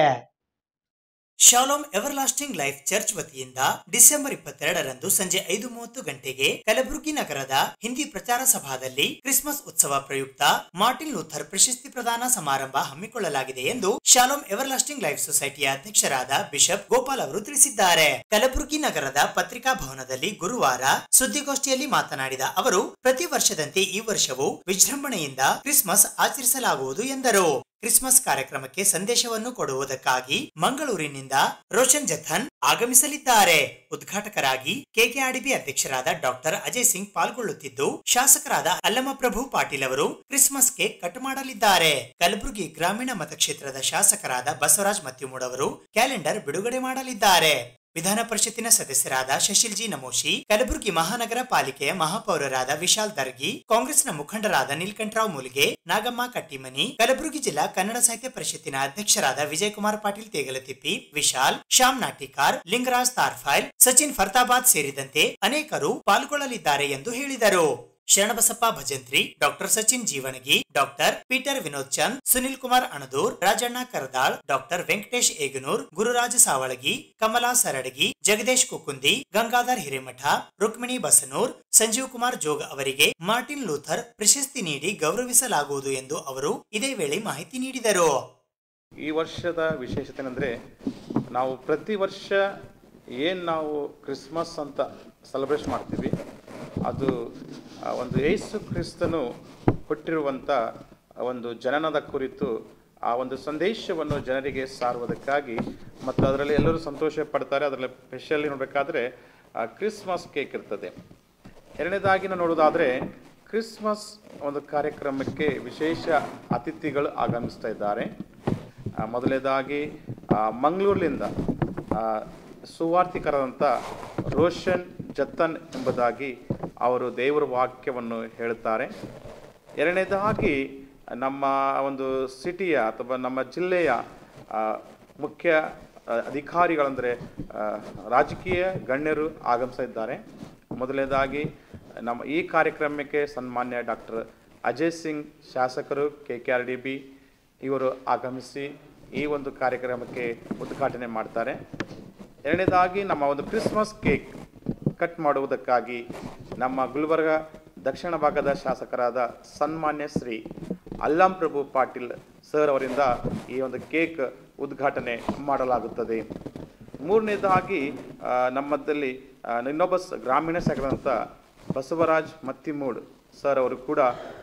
ಶಾಲೋಮ್ ಎವರ್ಲಾಸ್ಟಿಂಗ್ ಲೈಫ್ ಚರ್ಚ್ ವತಿಯಿಂದ ಡಿಸೆಂಬರ್ 22ರಂದು ಸಂಜೆ 5:30 ಗಂಟೆಗೆ ಕಲಬುರಗಿ ನಗರದ ಹಿಂದಿ ಪ್ರಚಾರ ಸಭಾದಲ್ಲಿ ಕ್ರಿಸ್ಮಸ್ ಉತ್ಸವ ಪ್ರಯುಕ್ತ ಮಾರ್ಟಿನ್ ಲೂಥರ್ ಪ್ರಶಸ್ತಿ ಪ್ರದಾನ ಸಮಾರಂಭ ಹಮ್ಮಿಕೊಳ್ಳಲಾಗಿದೆ ಎಂದು ಶಾಲೋಮ್ ಎವರ್ಲಾಸ್ಟಿಂಗ್ ಲೈಫ್ ಸೊಸೈಟಿಯ ಅಧ್ಯಕ್ಷರಾದ ಬಿಷಪ್ ಗೋಪಾಲ್ ಅವರು ತಿಳಿಸಿದ್ದಾರೆ. ಕಲಬುರಗಿ ನಗರದ ಪತ್ರಿಕಾ ಭವನದಲ್ಲಿ ಗುರುವಾರ ಸುದ್ದಿಗೋಷ್ಠಿಯಲ್ಲಿ ಮಾತನಾಡಿದ ಅವರು, ಪ್ರತಿ ವರ್ಷದಂತೆ ಈ ವರ್ಷವೂ ವಿಜೃಂಭಣೆಯಿಂದ ಕ್ರಿಸ್ಮಸ್ ಆಚರಿಸಲಾಗುವುದು ಎಂದರು. ಕ್ರಿಸ್ಮಸ್ ಕಾರ್ಯಕ್ರಮಕ್ಕೆ ಸಂದೇಶವನ್ನು ಕೊಡುವುದಕ್ಕಾಗಿ ಮಂಗಳೂರಿನಿಂದ ರೋಷನ್ ಜಥನ್ ಆಗಮಿಸಲಿದ್ದಾರೆ. ಉದ್ಘಾಟಕರಾಗಿ ಕೆಕೆಆರ್ಡಿಬಿ ಅಧ್ಯಕ್ಷರಾದ ಡಾಕ್ಟರ್ ಅಜಯ್ ಸಿಂಗ್ ಪಾಲ್ಗೊಳ್ಳುತ್ತಿದ್ದು, ಶಾಸಕರಾದ ಅಲ್ಲಮಪ್ರಭು ಪಾಟೀಲ್ ಅವರು ಕ್ರಿಸ್ಮಸ್ ಕೇಕ್ ಕಟ್ ಮಾಡಲಿದ್ದಾರೆ. ಕಲಬುರಗಿ ಗ್ರಾಮೀಣ ಮತಕ್ಷೇತ್ರದ ಶಾಸಕರಾದ ಬಸವರಾಜ್ ಮತ್ಯುಮೂಡ್ ಅವರು ಕ್ಯಾಲೆಂಡರ್ ಬಿಡುಗಡೆ ಮಾಡಲಿದ್ದಾರೆ. ವಿಧಾನ ಪರಿಷತ್ತಿನ ಸದಸ್ಯರಾದ ಶಶಿಲ್ ಜಿ ನಮೋಶಿ, ಕಲಬುರಗಿ ಮಹಾನಗರ ಪಾಲಿಕೆಯ ಮಹಾಪೌರರಾದ ವಿಶಾಲ್ ದರ್ಗಿ, ಕಾಂಗ್ರೆಸ್ನ ಮುಖಂಡರಾದ ನೀಲಕಂಠರಾವ್ ಮುಲ್ಗೆ, ನಾಗಮ್ಮ ಕಟ್ಟಿಮನಿ, ಕಲಬುರಗಿ ಜಿಲ್ಲಾ ಕನ್ನಡ ಸಾಹಿತ್ಯ ಪರಿಷತ್ತಿನ ಅಧ್ಯಕ್ಷರಾದ ವಿಜಯಕುಮಾರ್ ಪಾಟೀಲ್ ತೇಗಲತಿಪ್ಪಿ, ವಿಶಾಲ್, ಶ್ಯಾಮ್ ನಾಟಿಕಾರ್, ಲಿಂಗರಾಜ್ ತಾರ್ಫೈಲ್, ಸಚಿನ್ ಫರ್ತಾಬಾದ್ ಸೇರಿದಂತೆ ಅನೇಕರು ಪಾಲ್ಗೊಳ್ಳಲಿದ್ದಾರೆ ಎಂದು ಹೇಳಿದರು. Sharanabasappa Bhajantri, doctor Sachin Jeevangi, doctor Peter Vinod Chand, Sunil Kumar Anadur, Rajanna Karadal, doctor Venkatesh Eganur, Gururaja Savalagi, Kamala Saradagi, Jagadesh Kukundi, Gangadhar Hiremath, Rukmini Basanur, Sanjeev Kumar Jog ಅವರಿಗೆ ಮಾರ್ಟಿನ್ ಲೂಥರ್ ಪ್ರಶಸ್ತಿ ನೀಡಿ ಗೌರವಿಸಲಾಗುವುದು ಎಂದು ಅವರು ಇದೇ ವೇಳೆ ಮಾಹಿತಿ ನೀಡಿದರು. ಈ ವರ್ಷದ ವಿಶೇಷತೆ ಏನಂದರೆ, ನಾವು ಪ್ರತಿ ವರ್ಷ ನಾವು ಕ್ರಿಸ್ಮಸ್ ಅಂತ ಸೆಲೆಬ್ರೇಟ್ ಮಾಡ್ತೀವಿ, ಅದು ಒಂದು ಯೇಸು ಕ್ರಿಸ್ತನು ಹುಟ್ಟಿರುವಂಥ ಒಂದು ಜನನದ ಕುರಿತು ಆ ಒಂದು ಸಂದೇಶವನ್ನು ಜನರಿಗೆ ಸಾರುವುದಕ್ಕಾಗಿ ಮತ್ತು ಅದರಲ್ಲಿ ಎಲ್ಲರೂ ಸಂತೋಷ ಪಡ್ತಾರೆ. ಅದರಲ್ಲಿ ಸ್ಪೆಷಲಿ ನೋಡಬೇಕಾದ್ರೆ ಕ್ರಿಸ್ಮಸ್ ಕೇಕ್ ಇರ್ತದೆ. ಎರಡನೇದಾಗಿ ನಾವು ನೋಡೋದಾದರೆ, ಕ್ರಿಸ್ಮಸ್ ಒಂದು ಕಾರ್ಯಕ್ರಮಕ್ಕೆ ವಿಶೇಷ ಅತಿಥಿಗಳು ಆಗಮಿಸ್ತಾ ಇದ್ದಾರೆ. ಮೊದಲನೇದಾಗಿ ಮಂಗಳೂರಿನಿಂದ ಸುವಾರ್ತಿಕರಾದಂಥ ರೋಷನ್ ಜತ್ತನ್ ಎಂಬುದಾಗಿ ಅವರು ದೇವರ ವಾಕ್ಯವನ್ನು ಹೇಳುತ್ತಾರೆ. ಎರಡನೇದಾಗಿ ನಮ್ಮ ಒಂದು ಸಿಟಿಯ ಅಥವಾ ನಮ್ಮ ಜಿಲ್ಲೆಯ ಮುಖ್ಯ ಅಧಿಕಾರಿಗಳಂದರೆ ರಾಜಕೀಯ ಗಣ್ಯರು ಆಗಮಿಸಿದ್ದಾರೆ. ಮೊದಲನೇದಾಗಿ ನಮ್ಮ ಈ ಕಾರ್ಯಕ್ರಮಕ್ಕೆ ಸನ್ಮಾನ್ಯ ಡಾಕ್ಟರ್ ಅಜಯ್ ಸಿಂಗ್ ಶಾಸಕರು KKRDB ಇವರು ಆಗಮಿಸಿ ಈ ಒಂದು ಕಾರ್ಯಕ್ರಮಕ್ಕೆ ಉದ್ಘಾಟನೆ ಮಾಡ್ತಾರೆ. ಎರಡನೇದಾಗಿ ನಮ್ಮ ಒಂದು ಕ್ರಿಸ್ಮಸ್ ಕೇಕ್ ಕಟ್ ಮಾಡುವುದಕ್ಕಾಗಿ ನಮ್ಮ ಗುಲ್ಬರ್ಗ ದಕ್ಷಿಣ ಭಾಗದ ಶಾಸಕರಾದ ಸನ್ಮಾನ್ಯ ಶ್ರೀ ಅಲ್ಲಂ ಪ್ರಭು ಪಾಟೀಲ್ ಸರ್ ಅವರಿಂದ ಈ ಒಂದು ಕೇಕ್ ಉದ್ಘಾಟನೆ ಮಾಡಲಾಗುತ್ತದೆ. ಮೂರನೇದಾಗಿ ನಮ್ಮದಲ್ಲಿ ಇನ್ನೊಬ್ಬ ಗ್ರಾಮೀಣ ಶಾಸಕರಾದಂಥ ಬಸವರಾಜ್ ಮತ್ತಿಮೂಡ್ ಸರ್ ಅವರು ಕೂಡ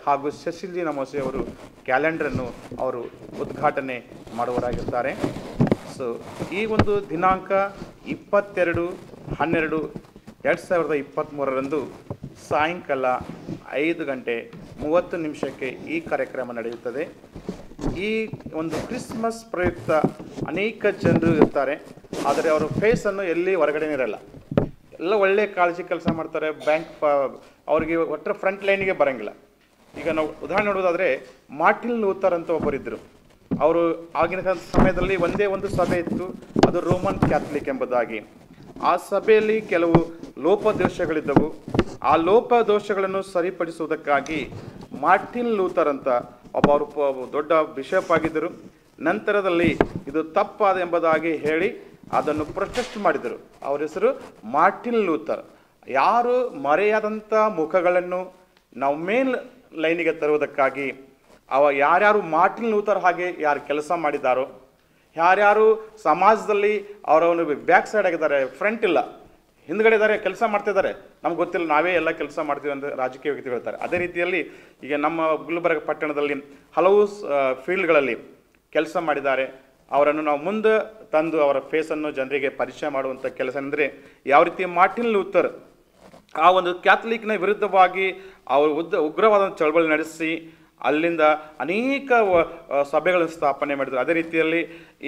ಹಾಗೂ ಶಶಿಲ್ಜಿ ನಮೋಸಿ ಅವರು ಕ್ಯಾಲೆಂಡರನ್ನು ಅವರು ಉದ್ಘಾಟನೆ ಮಾಡುವರಾಗಿರ್ತಾರೆ. ಸೊ ಈ ಒಂದು ದಿನಾಂಕ 22/12/2023 ಸಾಯಂಕಾಲ 5:30 ಈ ಕಾರ್ಯಕ್ರಮ ನಡೆಯುತ್ತದೆ. ಈ ಒಂದು ಕ್ರಿಸ್ಮಸ್ ಪ್ರಯುಕ್ತ ಅನೇಕ ಜನರು ಇರ್ತಾರೆ, ಆದರೆ ಅವರ ಫೇಸನ್ನು ಎಲ್ಲಿ ಹೊರಗಡೆ ಇರಲ್ಲ, ಎಲ್ಲ ಒಳ್ಳೆ ಕಾಳಜಿ ಕೆಲಸ ಮಾಡ್ತಾರೆ. ಬ್ಯಾಂಕ್ ಅವರಿಗೆ ಒಟ್ಟರೆ ಫ್ರಂಟ್ ಲೈನಿಗೆ ಬರೋಂಗಿಲ್ಲ. ಈಗ ನಾವು ಉದಾಹರಣೆ ನೋಡೋದಾದರೆ, ಮಾರ್ಟಿನ್ ಲೂಥರ್ ಅಂತ ಒಬ್ಬರಿದ್ದರು. ಅವರು ಆಗಿನ ಸಮಯದಲ್ಲಿ ಒಂದೇ ಒಂದು ಸಭೆ ಇತ್ತು, ಅದು ರೋಮನ್ ಕ್ಯಾಥಲಿಕ್ ಎಂಬುದಾಗಿ. ಆ ಸಭೆಯಲ್ಲಿ ಕೆಲವು ಲೋಪದೋಷಗಳಿದ್ದವು. ಆ ಲೋಪದೋಷಗಳನ್ನು ಸರಿಪಡಿಸುವುದಕ್ಕಾಗಿ ಮಾರ್ಟಿನ್ ಲೂಥರ್ ಅಂತ ಅವರು ದೊಡ್ಡ ಬಿಷಪ್ ಆಗಿದ್ದರು. ನಂತರದಲ್ಲಿ ಇದು ತಪ್ಪಾದ ಎಂಬುದಾಗಿ ಹೇಳಿ ಅದನ್ನು ಪ್ರೊಟೆಸ್ಟ್ ಮಾಡಿದರು. ಅವರ ಹೆಸರು ಮಾರ್ಟಿನ್ ಲೂಥರ್. ಯಾರು ಮರೆಯಾದಂಥ ಮುಖಗಳನ್ನು ನಾವು ಮೇನ್ ಲೈನಿಗೆ ತರುವುದಕ್ಕಾಗಿ ಯಾರ್ಯಾರು ಮಾರ್ಟಿನ್ ಲೂಥರ್ ಹಾಗೆ ಯಾರು ಕೆಲಸ ಮಾಡಿದ್ದಾರೋ, ಯಾರ್ಯಾರು ಸಮಾಜದಲ್ಲಿ ಅವರನ್ನು ಬ್ಯಾಕ್ ಸೈಡ್ ಆಗಿದ್ದಾರೆ, ಫ್ರಂಟ್ ಇಲ್ಲ, ಹಿಂದ್ಗಡೆ ಇದ್ದಾರೆ, ಕೆಲಸ ಮಾಡ್ತಿದ್ದಾರೆ, ನಮ್ಗೆ ಗೊತ್ತಿಲ್ಲ, ನಾವೇ ಎಲ್ಲ ಕೆಲಸ ಮಾಡ್ತೀವಿ ಅಂತ ರಾಜಕೀಯ ವ್ಯಕ್ತಿಗಳು ಹೇಳ್ತಾರೆ. ಅದೇ ರೀತಿಯಲ್ಲಿ ಈಗ ನಮ್ಮ ಗುಲ್ಬರ್ಗ ಪಟ್ಟಣದಲ್ಲಿ ಹಲವು ಫೀಲ್ಡ್ಗಳಲ್ಲಿ ಕೆಲಸ ಮಾಡಿದ್ದಾರೆ. ಅವರನ್ನು ನಾವು ಮುಂದೆ ತಂದು ಅವರ ಫೇಸನ್ನು ಜನರಿಗೆ ಪರಿಚಯ ಮಾಡುವಂಥ ಕೆಲಸ ಅಂದರೆ, ಯಾವ ರೀತಿ ಮಾರ್ಟಿನ್ ಲೂಥರ್ ಆ ಒಂದು ಕ್ಯಾಥಲಿಕ್ನ ವಿರುದ್ಧವಾಗಿ ಅವರು ಉಗ್ರವಾದ ಚಳವಳಿ ನಡೆಸಿ ಅಲ್ಲಿಂದ ಅನೇಕ ಸಭೆಗಳನ್ನು ಸ್ಥಾಪನೆ ಮಾಡಿದರು. ಅದೇ ರೀತಿಯಲ್ಲಿ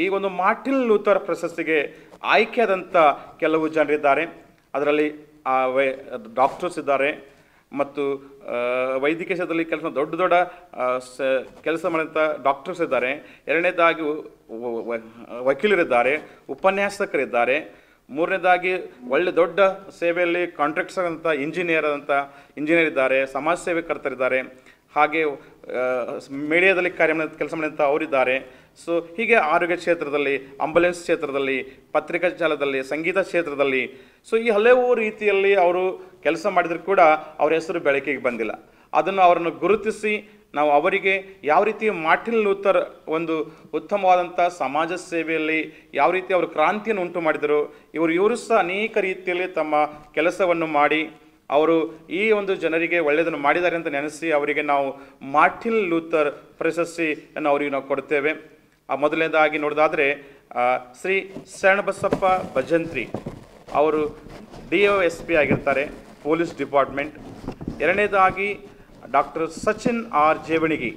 ಈ ಒಂದು ಮಾರ್ಟಿನ್ ಲೂಥರ್ ಪ್ರಶಸ್ತಿಗೆ ಆಯ್ಕೆಯಾದಂಥ ಕೆಲವು ಜನರಿದ್ದಾರೆ. ಅದರಲ್ಲಿ ಡಾಕ್ಟರ್ಸ್ ಇದ್ದಾರೆ ಮತ್ತು ವೈದ್ಯಕೀಯ ಕ್ಷೇತ್ರದಲ್ಲಿ ದೊಡ್ಡ ದೊಡ್ಡ ಕೆಲಸ ಮಾಡಿದಂಥ ಡಾಕ್ಟರ್ಸ್ ಇದ್ದಾರೆ. ಎರಡನೇದಾಗಿ ವಕೀಲರಿದ್ದಾರೆ, ಉಪನ್ಯಾಸಕರಿದ್ದಾರೆ. ಮೂರನೇದಾಗಿ ಒಳ್ಳೆ ದೊಡ್ಡ ಸೇವೆಯಲ್ಲಿ ಕಾಂಟ್ರಾಕ್ಟರ್ ಅಂತ ಇಂಜಿನಿಯರ್ ಇದ್ದಾರೆ, ಸಮಾಜ ಸೇವಕರ್ತರಿದ್ದಾರೆ, ಹಾಗೆ ಮೀಡಿಯಾದಲ್ಲಿ ಕೆಲಸ ಮಾಡಿದಂಥ ಅವರಿದ್ದಾರೆ. ಸೊ ಹೀಗೆ ಆರೋಗ್ಯ ಕ್ಷೇತ್ರದಲ್ಲಿ, ಆಂಬುಲೆನ್ಸ್ ಕ್ಷೇತ್ರದಲ್ಲಿ, ಪತ್ರಿಕಾ ಜಾಲದಲ್ಲಿ, ಸಂಗೀತ ಕ್ಷೇತ್ರದಲ್ಲಿ, ಸೊ ಈ ಹಲವು ರೀತಿಯಲ್ಲಿ ಅವರು ಕೆಲಸ ಮಾಡಿದರೂ ಕೂಡ ಅವರ ಹೆಸರು ಬೆಳಕಿಗೆ ಬಂದಿಲ್ಲ. ಅವರನ್ನು ಗುರುತಿಸಿ ನಾವು ಅವರಿಗೆ ಯಾವ ರೀತಿ ಮಾರ್ಟಿನ್ ಲೂಥರ್ ಒಂದು ಉತ್ತಮವಾದಂಥ ಸಮಾಜ ಸೇವೆಯಲ್ಲಿ ಯಾವ ರೀತಿ ಅವರು ಕ್ರಾಂತಿಯನ್ನು ಉಂಟು ಮಾಡಿದರು, ಇವರು ಸಹ ಅನೇಕ ರೀತಿಯಲ್ಲಿ ತಮ್ಮ ಕೆಲಸವನ್ನು ಮಾಡಿ ಅವರು ಈ ಒಂದು ಜನರಿಗೆ ಒಳ್ಳೆಯದನ್ನು ಮಾಡಿದ್ದಾರೆ ಅಂತ ನೆನೆಸಿ ಅವರಿಗೆ ನಾವು ಮಾರ್ಟಿನ್ ಲೂಥರ್ ಪ್ರಶಸ್ತಿಯನ್ನು ಅವರಿಗೆ ನಾವು ಕೊಡ್ತೇವೆ. ಮೊದಲನೇದಾಗಿ ನೋಡೋದಾದರೆ ಶ್ರೀ ಶರಣಬಸಪ್ಪ ಭಜಂತ್ರಿ ಅವರು DOSP ಆಗಿರ್ತಾರೆ, ಪೊಲೀಸ್ ಡಿಪಾರ್ಟ್ಮೆಂಟ್. ಎರಡನೇದಾಗಿ ಡಾಕ್ಟರ್ ಸಚಿನ್ ಜೇವಣಿಗಿ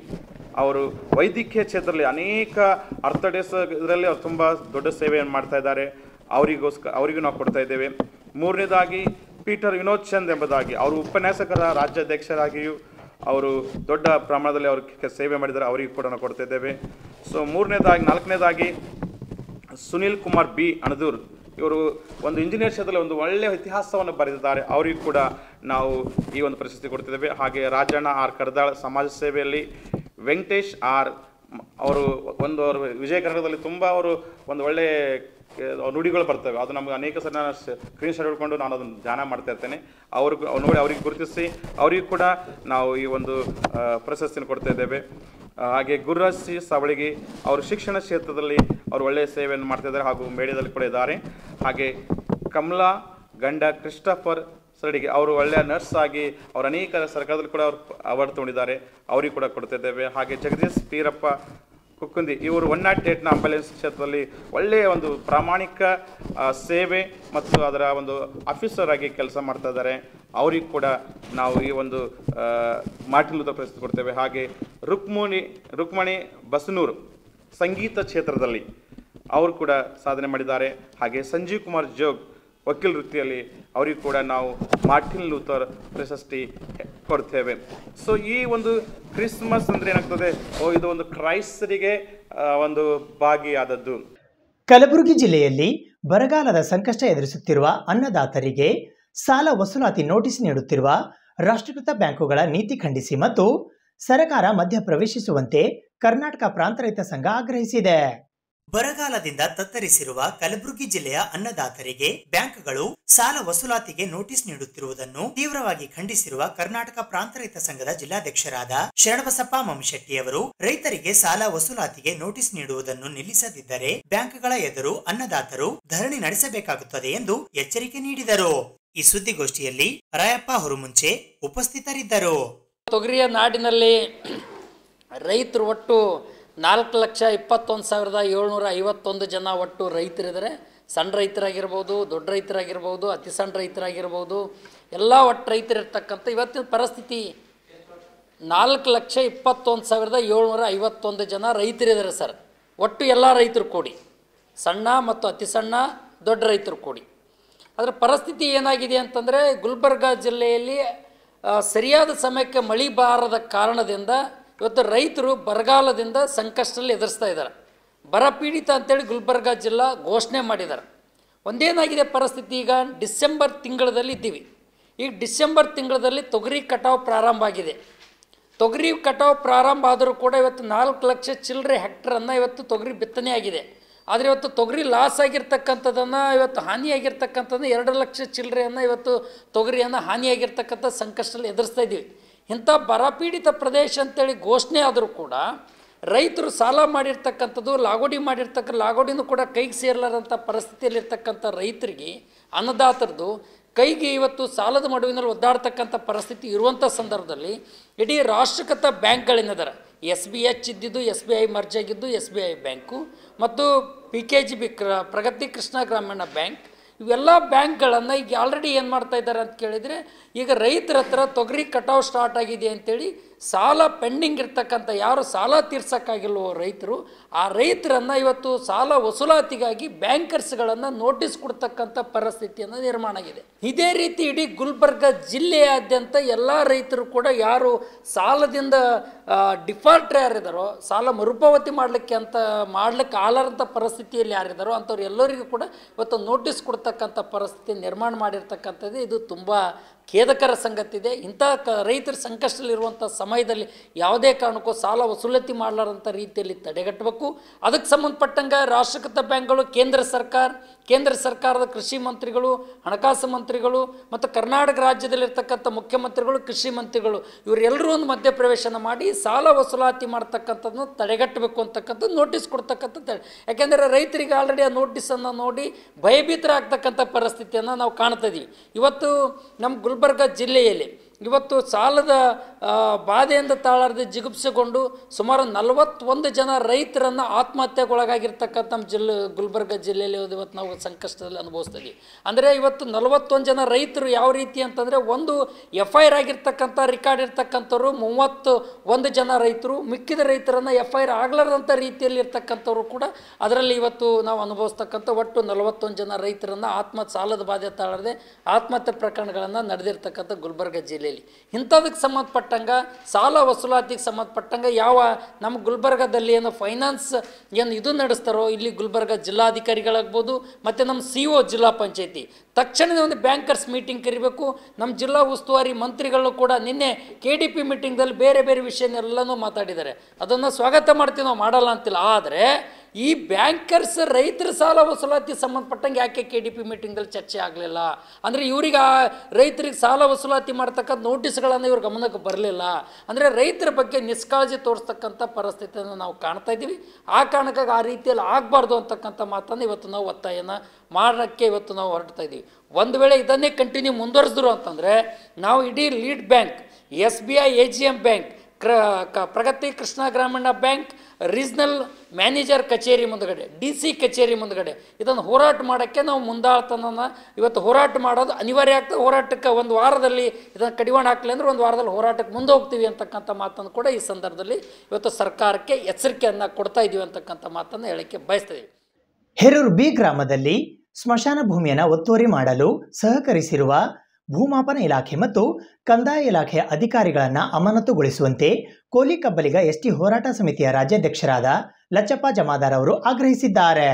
ಅವರು ವೈದ್ಯಕೀಯ ಕ್ಷೇತ್ರದಲ್ಲಿ ಅನೇಕ ಇದರಲ್ಲಿ ಅವರು ತುಂಬ ದೊಡ್ಡ ಸೇವೆಯನ್ನು ಮಾಡ್ತಾ ಇದ್ದಾರೆ, ಅವರಿಗೂ ನಾವು ಕೊಡ್ತಾ ಇದ್ದೇವೆ. ಮೂರನೇದಾಗಿ ಪೀಟರ್ ವಿನೋದ್ ಚಂದ್ ಎಂಬುದಾಗಿ ಅವರು ಉಪನ್ಯಾಸಕರ ರಾಜ್ಯಾಧ್ಯಕ್ಷರಾಗಿಯೂ ಅವರು ದೊಡ್ಡ ಪ್ರಮಾಣದಲ್ಲಿ ಅವರು ಸೇವೆ ಮಾಡಿದ್ದಾರೆ, ಅವರಿಗೂ ಕೂಡ ನಾವು ಕೊಡ್ತಾ ಇದ್ದೇವೆ. ಸೊ ನಾಲ್ಕನೇದಾಗಿ ಸುನಿಲ್ ಕುಮಾರ್ B ಅಣದೂರ್ ಇವರು ಒಂದು ಇಂಜಿನಿಯರ್ ಕ್ಷೇತ್ರದಲ್ಲಿ ಒಂದು ಒಳ್ಳೆಯ ಇತಿಹಾಸವನ್ನು ಬರೆದಿದ್ದಾರೆ. ಅವರಿಗೂ ಕೂಡ ನಾವು ಈ ಒಂದು ಪ್ರಶಸ್ತಿ ಕೊಡ್ತಿದ್ದೇವೆ. ಹಾಗೆ ರಾಜಣ್ಣ ಆರ್ ಕರ್ದಾಳ್ ಸಮಾಜ ಸೇವೆಯಲ್ಲಿ, ವೆಂಕಟೇಶ್ ಆರ್ ಅವರು ಅವರು ವಿಜಯ ಕರ್ನಾಟಕದಲ್ಲಿ ತುಂಬ ಅವರು ಒಂದು ಒಳ್ಳೆಯ ನುಡಿಗಳು ಬರ್ತವೆ. ಅದು ನಮಗೆ ಅನೇಕ ಸಲ ನಾನು ಸ್ಕ್ರೀನ್ ಶಾಟ್ ಹಿಡ್ಕೊಂಡು ನಾನು ಅದನ್ನು ಧ್ಯಾನ ಮಾಡ್ತಾ ಇರ್ತೇನೆ. ನೋಡಿ ಅವ್ರಿಗೆ ಗುರುತಿಸಿ ಅವರಿಗೂ ಕೂಡ ನಾವು ಈ ಒಂದು ಪ್ರಶಸ್ತಿಯನ್ನು ಕೊಡ್ತಾ ಇದ್ದೇವೆ. ಹಾಗೆ ಗುರುರಾಜ್ ಸಿ ಸವಳಿಗಿ ಅವರು ಶಿಕ್ಷಣ ಕ್ಷೇತ್ರದಲ್ಲಿ ಅವರು ಒಳ್ಳೆಯ ಸೇವೆಯನ್ನು ಮಾಡ್ತಿದ್ದಾರೆ ಹಾಗೂ ಮೀಡಿಯಾದಲ್ಲಿ ಕೂಡ ಇದ್ದಾರೆ. ಹಾಗೆ ಕಮಲಾ ಗಂಡ ಕ್ರಿಸ್ಟಫರ್ ಸರಡಿಗೆ ಅವರು ಒಳ್ಳೆಯ ನರ್ಸ್ ಆಗಿ ಅವರು ಅನೇಕ ಸರ್ಕಾರದಲ್ಲಿ ಕೂಡ ಅವರು ಅವಾರ್ಡ್ ತೊಗೊಂಡಿದ್ದಾರೆ, ಅವರಿಗೂ ಕೂಡ ಕೊಡ್ತಿದ್ದೇವೆ. ಹಾಗೆ ಜಗದೀಶ್ ಪೀರಪ್ಪ ಕುಕ್ಕುಂದಿ ಇವರು 108ನ ಆಂಬ್ಯುಲೆನ್ಸ್ ಕ್ಷೇತ್ರದಲ್ಲಿ ಒಳ್ಳೆಯ ಒಂದು ಪ್ರಾಮಾಣಿಕ ಸೇವೆ ಮತ್ತು ಅದರ ಒಂದು ಆಫೀಸರ್ ಆಗಿ ಕೆಲಸ ಮಾಡ್ತಾ ಇದ್ದಾರೆ, ಅವರಿಗೂ ಕೂಡ ನಾವು ಈ ಒಂದು ಮಾರ್ಟಿನ್ ಲೂಥರ್ ಪ್ರಶಸ್ತಿ ಕೊಡ್ತೇವೆ. ಹಾಗೆ ರುಕ್ಮಣಿ ಬಸನೂರು ಸಂಗೀತ ಕ್ಷೇತ್ರದಲ್ಲಿ ಅವರು ಕೂಡ ಸಾಧನೆ ಮಾಡಿದ್ದಾರೆ. ಹಾಗೆ ಸಂಜೀವ್ ಕುಮಾರ್ ಜೋಗ್ ವಕೀಲ ವೃತ್ತಿಯಲ್ಲಿ ಅವರಿಗೂ ಕೂಡ ನಾವು ಮಾರ್ಟಿನ್ ಲೂಥರ್ ಪ್ರಶಸ್ತಿ ಕೊಡ್ತೇವೆ. ಸೊ ಈ ಒಂದು ಕ್ರಿಸ್ಮಸ್ ಅಂದರೆ ಏನಾಗ್ತದೆ, ಇದು ಒಂದು ಕ್ರೈಸ್ತರಿಗೆ ಒಂದು ಭಾಗಿಯಾದದ್ದು. ಕಲಬುರಗಿ ಜಿಲ್ಲೆಯಲ್ಲಿ ಬರಗಾಲದ ಸಂಕಷ್ಟ ಎದುರಿಸುತ್ತಿರುವ ಅನ್ನದಾತರಿಗೆ ಸಾಲ ವಸೂಲಾತಿ ನೋಟಿಸ್ ನೀಡುತ್ತಿರುವ ರಾಷ್ಟ್ರೀಕೃತ ಬ್ಯಾಂಕುಗಳ ನೀತಿ ಖಂಡಿಸಿ ಮತ್ತು ಸರ್ಕಾರ ಮಧ್ಯಪ್ರವೇಶಿಸುವಂತೆ ಕರ್ನಾಟಕ ಪ್ರಾಂತ ರೈತ ಸಂಘ ಆಗ್ರಹಿಸಿದೆ. ಬರಗಾಲದಿಂದ ತತ್ತರಿಸಿರುವ ಕಲಬುರಗಿ ಜಿಲ್ಲೆಯ ಅನ್ನದಾತರಿಗೆ ಬ್ಯಾಂಕ್ಗಳು ಸಾಲ ವಸೂಲಾತಿಗೆ ನೋಟಿಸ್ ನೀಡುತ್ತಿರುವುದನ್ನು ತೀವ್ರವಾಗಿ ಖಂಡಿಸಿರುವ ಕರ್ನಾಟಕ ಪ್ರಾಂತ ರೈತ ಸಂಘದ ಜಿಲ್ಲಾಧ್ಯಕ್ಷರಾದ ಶರಣಬಸಪ್ಪ ಮಮಶೆಟ್ಟಿಯವರು ರೈತರಿಗೆ ಸಾಲ ವಸೂಲಾತಿಗೆ ನೋಟಿಸ್ ನೀಡುವುದನ್ನು ನಿಲ್ಲಿಸದಿದ್ದರೆ ಬ್ಯಾಂಕ್ಗಳ ಎದುರು ಅನ್ನದಾತರು ಧರಣಿ ನಡೆಸಬೇಕಾಗುತ್ತದೆ ಎಂದು ಎಚ್ಚರಿಕೆ ನೀಡಿದರು. ಈ ಸುದ್ದಿಗೋಷ್ಠಿಯಲ್ಲಿ ರಾಯಪ್ಪ ಹುರುಮುಂಚೆ ಉಪಸ್ಥಿತರಿದ್ದರು. ತೊಗರಿಯ ನಾಡಿನಲ್ಲಿ ರೈತರು ಒಟ್ಟು 4,21,751 ಜನ ಒಟ್ಟು ರೈತರಿದ್ದಾರೆ. ಸಣ್ಣ ರೈತರಾಗಿರ್ಬೋದು, ದೊಡ್ಡ ರೈತರಾಗಿರ್ಬೋದು, ಅತಿ ಸಣ್ಣ ರೈತರಾಗಿರ್ಬೋದು, ಎಲ್ಲ ಒಟ್ಟು ರೈತರಿರ್ತಕ್ಕಂಥ ಇವತ್ತಿನ ಪರಿಸ್ಥಿತಿ 4,21,751 ಜನ ರೈತರಿದ್ದಾರೆ ಸರ್. ಒಟ್ಟು ಎಲ್ಲ ರೈತರು ಕೂಡಿ, ಸಣ್ಣ ಮತ್ತು ಅತಿ ಸಣ್ಣ ದೊಡ್ಡ ರೈತರು ಕೂಡಿ. ಅದರ ಪರಿಸ್ಥಿತಿ ಏನಾಗಿದೆ ಅಂತಂದರೆ, ಗುಲ್ಬರ್ಗ ಜಿಲ್ಲೆಯಲ್ಲಿ ಸರಿಯಾದ ಸಮಯಕ್ಕೆ ಮಳೆ ಬಾರದ ಕಾರಣದಿಂದ ಇವತ್ತು ರೈತರು ಬರಗಾಲದಿಂದ ಸಂಕಷ್ಟದಲ್ಲಿ ಎದುರಿಸ್ತಾ ಇದ್ದಾರೆ. ಬರಪೀಡಿತ ಅಂತೇಳಿ ಗುಲ್ಬರ್ಗ ಜಿಲ್ಲಾ ಘೋಷಣೆ ಮಾಡಿದ್ದಾರೆ. ಒಂದೇನಾಗಿದೆ ಪರಿಸ್ಥಿತಿ, ಈಗ ಡಿಸೆಂಬರ್ ತಿಂಗಳಲ್ಲಿ ಇದ್ದೀವಿ. ಈಗ ಡಿಸೆಂಬರ್ ತಿಂಗಳಲ್ಲಿ ತೊಗರಿ ಕಟಾವು ಪ್ರಾರಂಭ ಆಗಿದೆ. ತೊಗರಿ ಕಟಾವು ಪ್ರಾರಂಭ ಆದರೂ ಕೂಡ ಇವತ್ತು 4 ಲಕ್ಷ ಚಿಲ್ಲರೆ ಹೆಕ್ಟರನ್ನು ಇವತ್ತು ತೊಗರಿ ಬಿತ್ತನೆ ಆಗಿದೆ. ಆದರೆ ಇವತ್ತು ತೊಗರಿ ಲಾಸ್ ಆಗಿರ್ತಕ್ಕಂಥದ್ದನ್ನು, ಇವತ್ತು ಹಾನಿಯಾಗಿರ್ತಕ್ಕಂಥದ್ದು 2 ಲಕ್ಷ ಚಿಲ್ಲರೆಯನ್ನು ಇವತ್ತು ತೊಗರಿಯನ್ನು ಹಾನಿಯಾಗಿರ್ತಕ್ಕಂಥ ಸಂಕಷ್ಟದಲ್ಲಿ ಎದುರಿಸ್ತಾ ಇದ್ದೀವಿ. ಇಂಥ ಬರಪೀಡಿತ ಪ್ರದೇಶ ಅಂತೇಳಿ ಘೋಷಣೆ ಆದರೂ ಕೂಡ ರೈತರು ಸಾಲ ಮಾಡಿರ್ತಕ್ಕಂಥದ್ದು, ಲಾಗೋಡಿನೂ ಕೂಡ ಕೈಗೆ ಸೇರಲಾರಂಥ ಪರಿಸ್ಥಿತಿಯಲ್ಲಿರ್ತಕ್ಕಂಥ ರೈತರಿಗೆ, ಅನ್ನದಾತರದು ಕೈಗೆ ಇವತ್ತು ಸಾಲದ ಮಡುವಿನಲ್ಲಿ ಒದ್ದಾಡ್ತಕ್ಕಂಥ ಪರಿಸ್ಥಿತಿ ಇರುವಂಥ ಸಂದರ್ಭದಲ್ಲಿ ಇಡೀ ರಾಷ್ಟ್ರೀಕೃತ ಬ್ಯಾಂಕ್ಗಳೇನಿದ್ದಾರೆ, SBH ಇದ್ದಿದ್ದು SBI ಮರ್ಜ್ ಆಗಿದ್ದು SBI ಬ್ಯಾಂಕು ಮತ್ತು PKGB ಪ್ರಗತಿ ಕೃಷ್ಣ ಗ್ರಾಮೀಣ ಬ್ಯಾಂಕ್, ಇವೆಲ್ಲ ಬ್ಯಾಂಕ್ಗಳನ್ನು ಈಗ ಆಲ್ರೆಡಿ ಏನು ಮಾಡ್ತಾ ಇದ್ದಾರೆ ಅಂತ ಕೇಳಿದರೆ, ಈಗ ರೈತರ ಹತ್ರ ತೊಗರಿ ಕಟಾವು ಸ್ಟಾರ್ಟ್ ಆಗಿದೆ ಅಂತೇಳಿ ಸಾಲ ಪೆಂಡಿಂಗ್ ಇರ್ತಕ್ಕಂಥ ಯಾರು ಸಾಲ ತೀರ್ಸೋಕ್ಕಾಗಿಲ್ವೋ ರೈತರು, ಆ ರೈತರನ್ನು ಇವತ್ತು ಸಾಲ ವಸೂಲಾತಿಗಾಗಿ ಬ್ಯಾಂಕರ್ಸ್ಗಳನ್ನು ನೋಟಿಸ್ ಕೊಡ್ತಕ್ಕಂಥ ಪರಿಸ್ಥಿತಿಯನ್ನು ನಿರ್ಮಾಣ ಆಗಿದೆ. ಇದೇ ರೀತಿ ಇಡೀ ಗುಲ್ಬರ್ಗ ಜಿಲ್ಲೆಯಾದ್ಯಂತ ಎಲ್ಲ ರೈತರು ಕೂಡ ಯಾರು ಸಾಲದಿಂದ ಡಿಫಾಲ್ಟರ್ ಯಾರಿದ್ದಾರೋ, ಸಾಲ ಮರುಪಾವತಿ ಮಾಡ್ಲಿಕ್ಕೆ ಆಲಾರಂಥ ಪರಿಸ್ಥಿತಿಯಲ್ಲಿ ಯಾರಿದ್ದಾರೋ ಅಂಥವ್ರು ಎಲ್ಲರಿಗೂ ಕೂಡ ಇವತ್ತು ನೋಟಿಸ್ ಕೊಡ್ತಕ್ಕಂಥ ಪರಿಸ್ಥಿತಿ ನಿರ್ಮಾಣ ಮಾಡಿರ್ತಕ್ಕಂಥದ್ದು. ಇದು ತುಂಬ ಖೇದಕರ ಸಂಗತಿ ಇದೆ. ಇಂಥ ರೈತರ ಸಂಕಷ್ಟದಲ್ಲಿರುವಂಥ ಸಮಯದಲ್ಲಿ ಯಾವುದೇ ಕಾರಣಕ್ಕೂ ಸಾಲ ವಸೂಲಾತಿ ಮಾಡಲಾರಂಥ ರೀತಿಯಲ್ಲಿ ತಡೆಗಟ್ಟಬೇಕು. ಅದಕ್ಕೆ ಸಂಬಂಧಪಟ್ಟಂಗೆ ರಾಷ್ಟ್ರೀಕೃತ ಬ್ಯಾಂಕ್ಗಳು, ಕೇಂದ್ರ ಸರ್ಕಾರದ ಕೃಷಿ ಮಂತ್ರಿಗಳು, ಹಣಕಾಸು ಮಂತ್ರಿಗಳು ಮತ್ತು ಕರ್ನಾಟಕ ರಾಜ್ಯದಲ್ಲಿರ್ತಕ್ಕಂಥ ಮುಖ್ಯಮಂತ್ರಿಗಳು, ಕೃಷಿ ಮಂತ್ರಿಗಳು ಇವರೆಲ್ಲರೂ ಒಂದು ಮಧ್ಯಪ್ರವೇಶನ ಮಾಡಿ ಸಾಲ ವಸೂಲಾತಿ ಮಾಡ್ತಕ್ಕಂಥದ್ದನ್ನು ತಡೆಗಟ್ಟಬೇಕು ಅಂತಕ್ಕಂಥದ್ದು ನೋಟಿಸ್ ಕೊಡ್ತಕ್ಕಂಥದ್ದು. ಯಾಕೆಂದರೆ ರೈತರಿಗೆ ಆಲ್ರೆಡಿ ಆ ನೋಟಿಸನ್ನು ನೋಡಿ ಭಯಭೀತರಾಗ್ತಕ್ಕಂಥ ಪರಿಸ್ಥಿತಿಯನ್ನು ನಾವು ಕಾಣ್ತಾ ಇದ್ದೀವಿ. ಇವತ್ತು ನಮ್ಮ ಗುಲ್ಬರ್ಗ ಜಿಲ್ಲೆಯಲ್ಲಿ ಇವತ್ತು ಸಾಲದ ಬಾಧೆಯಿಂದ ತಾಳಾರದೆ ಜಿಗುಪ್ಸೆಗೊಂಡು ಸುಮಾರು 41 ಜನ ರೈತರನ್ನು ಆತ್ಮಹತ್ಯೆಗೊಳಗಾಗಿರ್ತಕ್ಕಂಥ ನಮ್ಮ ಗುಲ್ಬರ್ಗ ಜಿಲ್ಲೆಯಲ್ಲಿ ಇವತ್ತು ನಾವು ಸಂಕಷ್ಟದಲ್ಲಿ ಅನುಭವಿಸ್ತಾ ಇದ್ದೀವಿ. ಅಂದರೆ ಇವತ್ತು 41 ಜನ ರೈತರು ಯಾವ ರೀತಿ ಅಂತಂದರೆ, ಒಂದು FIR ಆಗಿರ್ತಕ್ಕಂಥ ರಿಕಾರ್ಡ್ ಇರ್ತಕ್ಕಂಥವ್ರು 31 ಜನ ರೈತರು, ಮಿಕ್ಕಿದ ರೈತರನ್ನು FIR ಆಗಲಾರ್ದಂಥ ರೀತಿಯಲ್ಲಿ ಇರ್ತಕ್ಕಂಥವ್ರು ಕೂಡ ಅದರಲ್ಲಿ ಇವತ್ತು ನಾವು ಅನುಭವಿಸ್ತಕ್ಕಂಥ ಒಟ್ಟು 41 ಜನ ರೈತರನ್ನು ಸಾಲದ ಬಾಧೆ ತಾಳಾರದೆ ಆತ್ಮಹತ್ಯೆ ಪ್ರಕರಣಗಳನ್ನು ನಡೆದಿರ್ತಕ್ಕಂಥ ಗುಲ್ಬರ್ಗ ಜಿಲ್ಲೆಯಲ್ಲಿ. ಇಂಥದಕ್ಕೆ ಸಂಬಂಧಪಟ್ಟ ಸಂಬಂಧಪಟ್ಟಂಗ ಸಾಲ ವಸೂಲಾತಿಗೆ ಸಂಬಂಧಪಟ್ಟಂಗೆ ಯಾವ ನಮ್ಮ ಗುಲ್ಬರ್ಗಾದಲ್ಲಿ ಏನು ಫೈನಾನ್ಸ್ ಏನು ಇದು ನಡೆಸ್ತಾರೋ ಇಲ್ಲಿ ಗುಲ್ಬರ್ಗ ಜಿಲ್ಲಾಧಿಕಾರಿಗಳಾಗ್ಬೋದು ಮತ್ತು ನಮ್ಮ CO ಜಿಲ್ಲಾ ಪಂಚಾಯತಿ ತಕ್ಷಣವೇ ಒಂದು ಬ್ಯಾಂಕರ್ಸ್ ಮೀಟಿಂಗ್ ಕರಿಬೇಕು. ನಮ್ಮ ಜಿಲ್ಲಾ ಉಸ್ತುವಾರಿ ಮಂತ್ರಿಗಳು ಕೂಡ ನಿನ್ನೆ KDP ಮೀಟಿಂಗ್ದಲ್ಲಿ ಬೇರೆ ಬೇರೆ ವಿಷಯನೆಲ್ಲನೂ ಮಾತಾಡಿದ್ದಾರೆ. ಅದನ್ನು ಸ್ವಾಗತ ಮಾಡ್ತೀವಿ, ನಾವು ಮಾಡಲ್ಲ ಅಂತಿಲ್ಲ. ಆದರೆ ಈ ಬ್ಯಾಂಕರ್ಸ್ ರೈತರ ಸಾಲ ವಸೂಲಾತಿ ಸಂಬಂಧಪಟ್ಟಂಗೆ ಯಾಕೆ KDP ಮೀಟಿಂಗ್ದಲ್ಲಿ ಚರ್ಚೆ ಆಗಲಿಲ್ಲ ಅಂದರೆ ಇವ್ರಿಗೆ ರೈತರಿಗೆ ಸಾಲ ವಸೂಲಾತಿ ಮಾಡ್ತಕ್ಕಂಥ ನೋಟಿಸ್ಗಳನ್ನು ಇವ್ರ ಗಮನಕ್ಕೆ ಬರಲಿಲ್ಲ. ಅಂದರೆ ರೈತರ ಬಗ್ಗೆ ನಿಷ್ಕಾಳಜಿ ತೋರಿಸ್ತಕ್ಕಂಥ ಪರಿಸ್ಥಿತಿಯನ್ನು ನಾವು ಕಾಣ್ತಾ ಇದ್ದೀವಿ. ಆ ಕಾರಣಕ್ಕಾಗಿ ಆ ರೀತಿಯಲ್ಲಿ ಆಗಬಾರ್ದು ಅಂತಕ್ಕಂಥ ಮಾತನ್ನು ಇವತ್ತು ನಾವು ಒತ್ತಾಯನ ಮಾಡೋಕ್ಕೆ ಇವತ್ತು ನಾವು ಹೊರಡ್ತಾ ಇದ್ದೀವಿ. ಒಂದು ವೇಳೆ ಇದನ್ನೇ ಕಂಟಿನ್ಯೂ ಮುಂದುವರೆಸಿದ್ರು ಅಂತಂದರೆ ನಾವು ಇಡೀ lead bank, SBI, AGM bank, Pragathi Krishna Grameena bank, regional manager ಕಚೇರಿ ಮುಂದಗಡೆ, DC ಕಚೇರಿ ಮುಂದಗಡೆ ಇದನ್ನು ಹೋರಾಟ ಮಾಡೋಕ್ಕೆ ನಾವು ಮುಂದಾಳ್ತನ ಇವತ್ತು ಹೋರಾಟ ಮಾಡೋದು ಅನಿವಾರ್ಯ ಆಗ್ತದೆ. ಹೋರಾಟಕ್ಕೆ ಒಂದು ವಾರದಲ್ಲಿ ಇದನ್ನು ಕಡಿವಾಣ ಹಾಕಲಿ ಅಂದರೆ ಒಂದು ವಾರದಲ್ಲಿ ಹೋರಾಟಕ್ಕೆ ಮುಂದೆ ಹೋಗ್ತೀವಿ ಅಂತಕ್ಕಂಥ ಮಾತನ್ನು ಕೂಡ ಈ ಸಂದರ್ಭದಲ್ಲಿ ಇವತ್ತು ಸರ್ಕಾರಕ್ಕೆ ಎಚ್ಚರಿಕೆಯನ್ನು ಕೊಡ್ತಾ ಇದ್ದೀವಿ ಅಂತಕ್ಕಂಥ ಮಾತನ್ನು ಹೇಳಕ್ಕೆ ಬಯಸ್ತೀವಿ. ಹೆರೂರು B ಗ್ರಾಮದಲ್ಲಿ ಸ್ಮಶಾನ ಭೂಮಿಯನ್ನು ಒತ್ತುವರಿ ಮಾಡಲು ಸಹಕರಿಸಿರುವ ಭೂಮಾಪನ ಇಲಾಖೆ ಮತ್ತು ಕಂದಾಯ ಇಲಾಖೆಯ ಅಧಿಕಾರಿಗಳನ್ನು ಅಮಾನತುಗೊಳಿಸುವಂತೆ ಕೋಲಿಕಬ್ಬಲಿಗ ST ಹೋರಾಟ ಸಮಿತಿಯ ರಾಜ್ಯಾಧ್ಯಕ್ಷರಾದ ಲಚ್ಚಪ್ಪ ಜಮಾದಾರ್ ಅವರು ಆಗ್ರಹಿಸಿದ್ದಾರೆ.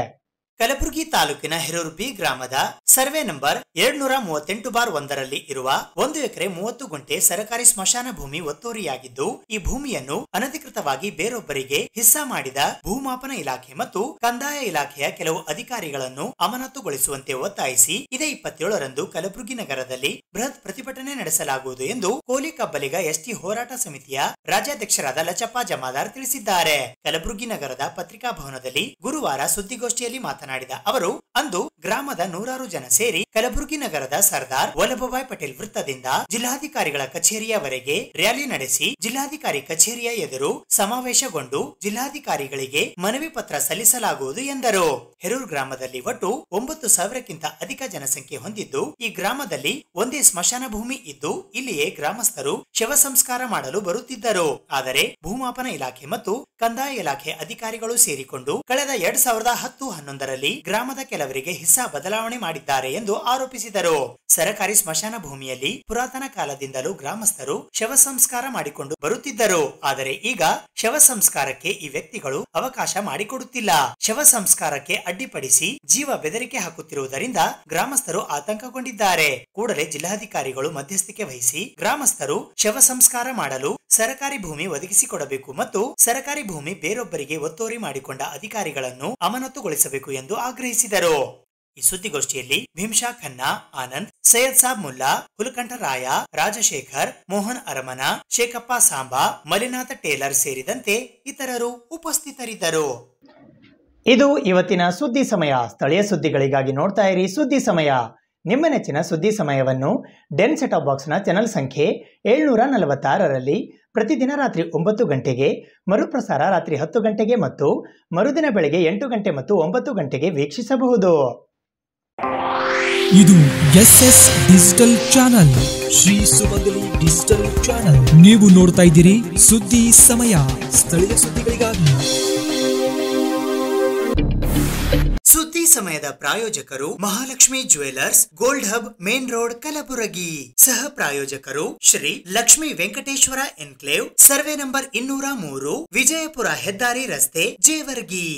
ಕಲಬುರಗಿ ತಾಲೂಕಿನ ಹೆರೂರು B ಗ್ರಾಮದ ಸರ್ವೆ ನಂಬರ್ 238/1ರಲ್ಲಿ ಇರುವ 1 ಎಕರೆ 30 ಗುಂಟೆ ಸರ್ಕಾರಿ ಸ್ಮಶಾನ ಭೂಮಿ ಒತ್ತುವರಿಯಾಗಿದ್ದು, ಈ ಭೂಮಿಯನ್ನು ಅನಧಿಕೃತವಾಗಿ ಬೇರೊಬ್ಬರಿಗೆ ಹಿಸ್ಸಾ ಮಾಡಿದ ಭೂಮಾಪನ ಇಲಾಖೆ ಮತ್ತು ಕಂದಾಯ ಇಲಾಖೆಯ ಕೆಲವು ಅಧಿಕಾರಿಗಳನ್ನು ಅಮಾನತುಗೊಳಿಸುವಂತೆ ಒತ್ತಾಯಿಸಿ ಇದೇ 27ರಂದು ಕಲಬುರಗಿ ನಗರದಲ್ಲಿ ಬೃಹತ್ ಪ್ರತಿಭಟನೆ ನಡೆಸಲಾಗುವುದು ಎಂದು ಕೋಲಿಕಬ್ಬಲಿಗ ST ಹೋರಾಟ ಸಮಿತಿಯ ರಾಜ್ಯಾಧ್ಯಕ್ಷರಾದ ಲಚ್ಚಪ್ಪ ಜಮಾದಾರ್ ತಿಳಿಸಿದ್ದಾರೆ. ಕಲಬುರಗಿ ನಗರದ ಪತ್ರಿಕಾ ಭವನದಲ್ಲಿ ಗುರುವಾರ ಸುದ್ದಿಗೋಷ್ಠಿಯಲ್ಲಿ ಮಾತನಾಡಿದ ಅವರು, ಅಂದು ಗ್ರಾಮದ 100 ಜನ ಸೇರಿ ಕಲಬುರಗಿ ನಗರದ ಸರ್ದಾರ್ ವಲ್ಲಭಭಾಯ್ ಪಟೇಲ್ ವೃತ್ತದಿಂದ ಜಿಲ್ಲಾಧಿಕಾರಿಗಳ ಕಚೇರಿಯವರೆಗೆ ರ್ಯಾಲಿ ನಡೆಸಿ ಜಿಲ್ಲಾಧಿಕಾರಿ ಕಚೇರಿಯ ಎದುರು ಸಮಾವೇಶಗೊಂಡು ಜಿಲ್ಲಾಧಿಕಾರಿಗಳಿಗೆ ಮನವಿ ಪತ್ರ ಸಲ್ಲಿಸಲಾಗುವುದು ಎಂದರು. ಹೆರೂರು ಗ್ರಾಮದಲ್ಲಿ ಒಟ್ಟು 9,000ಕ್ಕಿಂತ ಅಧಿಕ ಜನಸಂಖ್ಯೆ ಹೊಂದಿದ್ದು, ಈ ಗ್ರಾಮದಲ್ಲಿ ಒಂದೇ ಸ್ಮಶಾನ ಭೂಮಿ ಇದ್ದು ಇಲ್ಲಿಯೇ ಗ್ರಾಮಸ್ಥರು ಶವ ಸಂಸ್ಕಾರ ಮಾಡಲು ಬರುತ್ತಿದ್ದರು. ಆದರೆ ಭೂಮಾಪನ ಇಲಾಖೆ ಮತ್ತು ಕಂದಾಯ ಇಲಾಖೆ ಅಧಿಕಾರಿಗಳು ಸೇರಿಕೊಂಡು ಕಳೆದ 2010-11ರಲ್ಲಿ ಗ್ರಾಮದ ಕೆಲವರಿಗೆ ಹಿಸ್ಸಾ ಬದಲಾವಣೆ ಮಾಡಿದ್ದಾರೆ ಎಂದು ಆರೋಪಿಸಿದರು. ಸರ್ಕಾರಿ ಸ್ಮಶಾನ ಭೂಮಿಯಲ್ಲಿ ಪುರಾತನ ಕಾಲದಿಂದಲೂ ಗ್ರಾಮಸ್ಥರು ಶವ ಸಂಸ್ಕಾರ ಮಾಡಿಕೊಂಡು ಬರುತ್ತಿದ್ದರು. ಆದರೆ ಈಗ ಶವ ಸಂಸ್ಕಾರಕ್ಕೆ ಈ ವ್ಯಕ್ತಿಗಳು ಅವಕಾಶ ಮಾಡಿಕೊಡುತ್ತಿಲ್ಲ. ಶವ ಸಂಸ್ಕಾರಕ್ಕೆ ಅಡ್ಡಿಪಡಿಸಿ ಜೀವ ಬೆದರಿಕೆ ಹಾಕುತ್ತಿರುವುದರಿಂದ ಗ್ರಾಮಸ್ಥರು ಆತಂಕಗೊಂಡಿದ್ದಾರೆ. ಕೂಡಲೇ ಜಿಲ್ಲಾಧಿಕಾರಿಗಳು ಮಧ್ಯಸ್ಥಿಕೆ ವಹಿಸಿ ಗ್ರಾಮಸ್ಥರು ಶವ ಸಂಸ್ಕಾರ ಮಾಡಲು ಸರ್ಕಾರಿ ಭೂಮಿ ಒದಗಿಸಿಕೊಡಬೇಕು ಮತ್ತು ಸರ್ಕಾರಿ ಭೂಮಿ ಬೇರೊಬ್ಬರಿಗೆ ಒತ್ತುವರಿ ಮಾಡಿಕೊಂಡ ಅಧಿಕಾರಿಗಳನ್ನು ಅಮಾನತುಗೊಳಿಸಬೇಕು ಎಂದು ಆಗ್ರಹಿಸಿದರು. ಈ ಸುದ್ದಿಗೋಷ್ಠಿಯಲ್ಲಿ ಭೀಮ್ಶಾ ಖನ್ನಾ, ಆನಂದ್, ಸೈಯದ್ ಸಾಬ್ ಮುಲ್ಲಾ, ಹುಲಕಂಠರಾಯ, ರಾಜಶೇಖರ್, ಮೋಹನ್ ಅರಮನ, ಶೇಖಪ್ಪ ಸಾಂಬಾ, ಮಲಿನಾಥ ಟೇಲರ್ ಸೇರಿದಂತೆ ಇತರರು ಉಪಸ್ಥಿತರಿದ್ದರು. ಇದು ಇವತ್ತಿನ ಸುದ್ದಿ ಸಮಯ. ಸ್ಥಳೀಯ ಸುದ್ದಿಗಳಿಗಾಗಿ ನೋಡ್ತಾ ಇರಿ ಸುದ್ದಿ ಸಮಯ. ನಿಮ್ಮ ನೆಚ್ಚಿನ ಸುದ್ದಿ ಸಮಯವನ್ನು ಡೆನ್ ಸೆಟ್ ಆಫ್ ಬಾಕ್ಸ್ನ ಚಾನೆಲ್ ಸಂಖ್ಯೆ 746ರಲ್ಲಿ ಪ್ರತಿದಿನ ರಾತ್ರಿ 9 ಗಂಟೆಗೆ, ಮರುಪ್ರಸಾರ ರಾತ್ರಿ 10 ಗಂಟೆಗೆ ಮತ್ತು ಮರುದಿನ ಬೆಳಗ್ಗೆ 8 ಗಂಟೆ ಮತ್ತು 9 ಗಂಟೆಗೆ ವೀಕ್ಷಿಸಬಹುದು. ಇದು SS ಡಿಜಿಟಲ್ ಚಾನಲ್, ಶ್ರೀ ಸುಮಂಗಲಿ ಡಿಜಿಟಲ್ ಚಾನಲ್. ನೀವು ನೋಡ್ತಾ ಇದ್ದೀರಿ ಸುದ್ದಿ ಸಮಯ, ಸ್ಥಳೀಯ ಸುದ್ದಿಗಳಿಗಾಗಿ. ಸುದ್ದಿ ಸಮಯದ ಪ್ರಾಯೋಜಕರು Mahalakshmi Jewellers, Gold Hub, Main Road, Kalaburagi. ಸಹ ಪ್ರಾಯೋಜಕರು Shri Lakshmi Venkateshwara Enclave, survey number 203, Vijayapura ಹೆದ್ದಾರಿ ರಸ್ತೆ, Jevargi.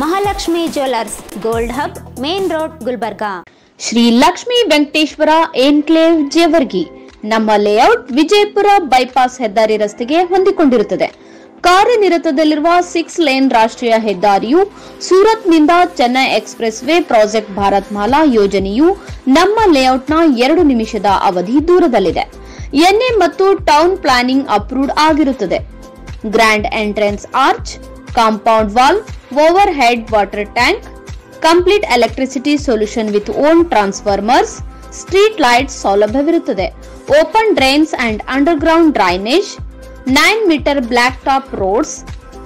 Mahalakshmi Jewellers, Gold Hub, Main Road, Gulbarga. Shri Lakshmi Venkateshwara Enclave, Jevargi. ನಮ್ಮ ಲೇಔಟ್ ವಿಜಯಪುರ ಬೈಪಾಸ್ ಹೆದ್ದಾರಿ ರಸ್ತೆಗೆ ಹೊಂದಿಕೊಂಡಿರುತ್ತದೆ. ಕಾರ್ಯನಿರತದಲ್ಲಿರುವ 6 ಲೇನ್ ರಾಷ್ಟ್ರೀಯ ಹೆದ್ದಾರಿಯು ಸೂರತ್ನಿಂದ Chennai express way project Bharat Mala ಯೋಜನೆಯು ನಮ್ಮ ಲೇಔಟ್ನ 2 ನಿಮಿಷದ ಅವಧಿ ದೂರದಲ್ಲಿದೆ. ಎನ್ಎ ಮತ್ತು ಟೌನ್ ಪ್ಲಾನಿಂಗ್ ಅಪ್ರೂವ್ಡ್ ಆಗಿರುತ್ತದೆ. Grand entrance arch, compound wall, overhead water tank, complete electricity solution with own transformers, street lights ಸೌಲಭ್ಯವಿರುತ್ತದೆ. Open drains and underground drainage, 9 metre block top roads,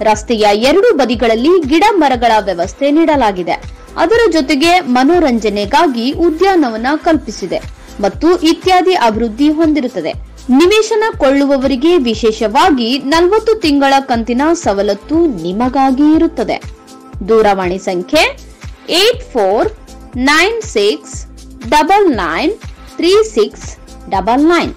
ರಸ್ತೆಯ 2 ಬದಿಗಳಲ್ಲಿ ಗಿಡ ಮರಗಳ ವ್ಯವಸ್ಥೆ ನೀಡಲಾಗಿದೆ. ಅದರ ಜೊತೆಗೆ ಮನೋರಂಜನೆಗಾಗಿ ಉದ್ಯಾನವನ ಕಲ್ಪಿಸಿದೆ ಮತ್ತು ಇತ್ಯಾದಿ ಅಭಿವೃದ್ಧಿ ಹೊಂದಿರುತ್ತದೆ. ನಿವೇಶನ ಕೊಳ್ಳುವವರಿಗೆ ವಿಶೇಷವಾಗಿ 40 ತಿಂಗಳ ಕಂತಿನ ಸವಲತ್ತು ನಿಮಗಾಗಿ ಇರುತ್ತದೆ. ದೂರವಾಣಿ ಸಂಖ್ಯೆ 8496993699.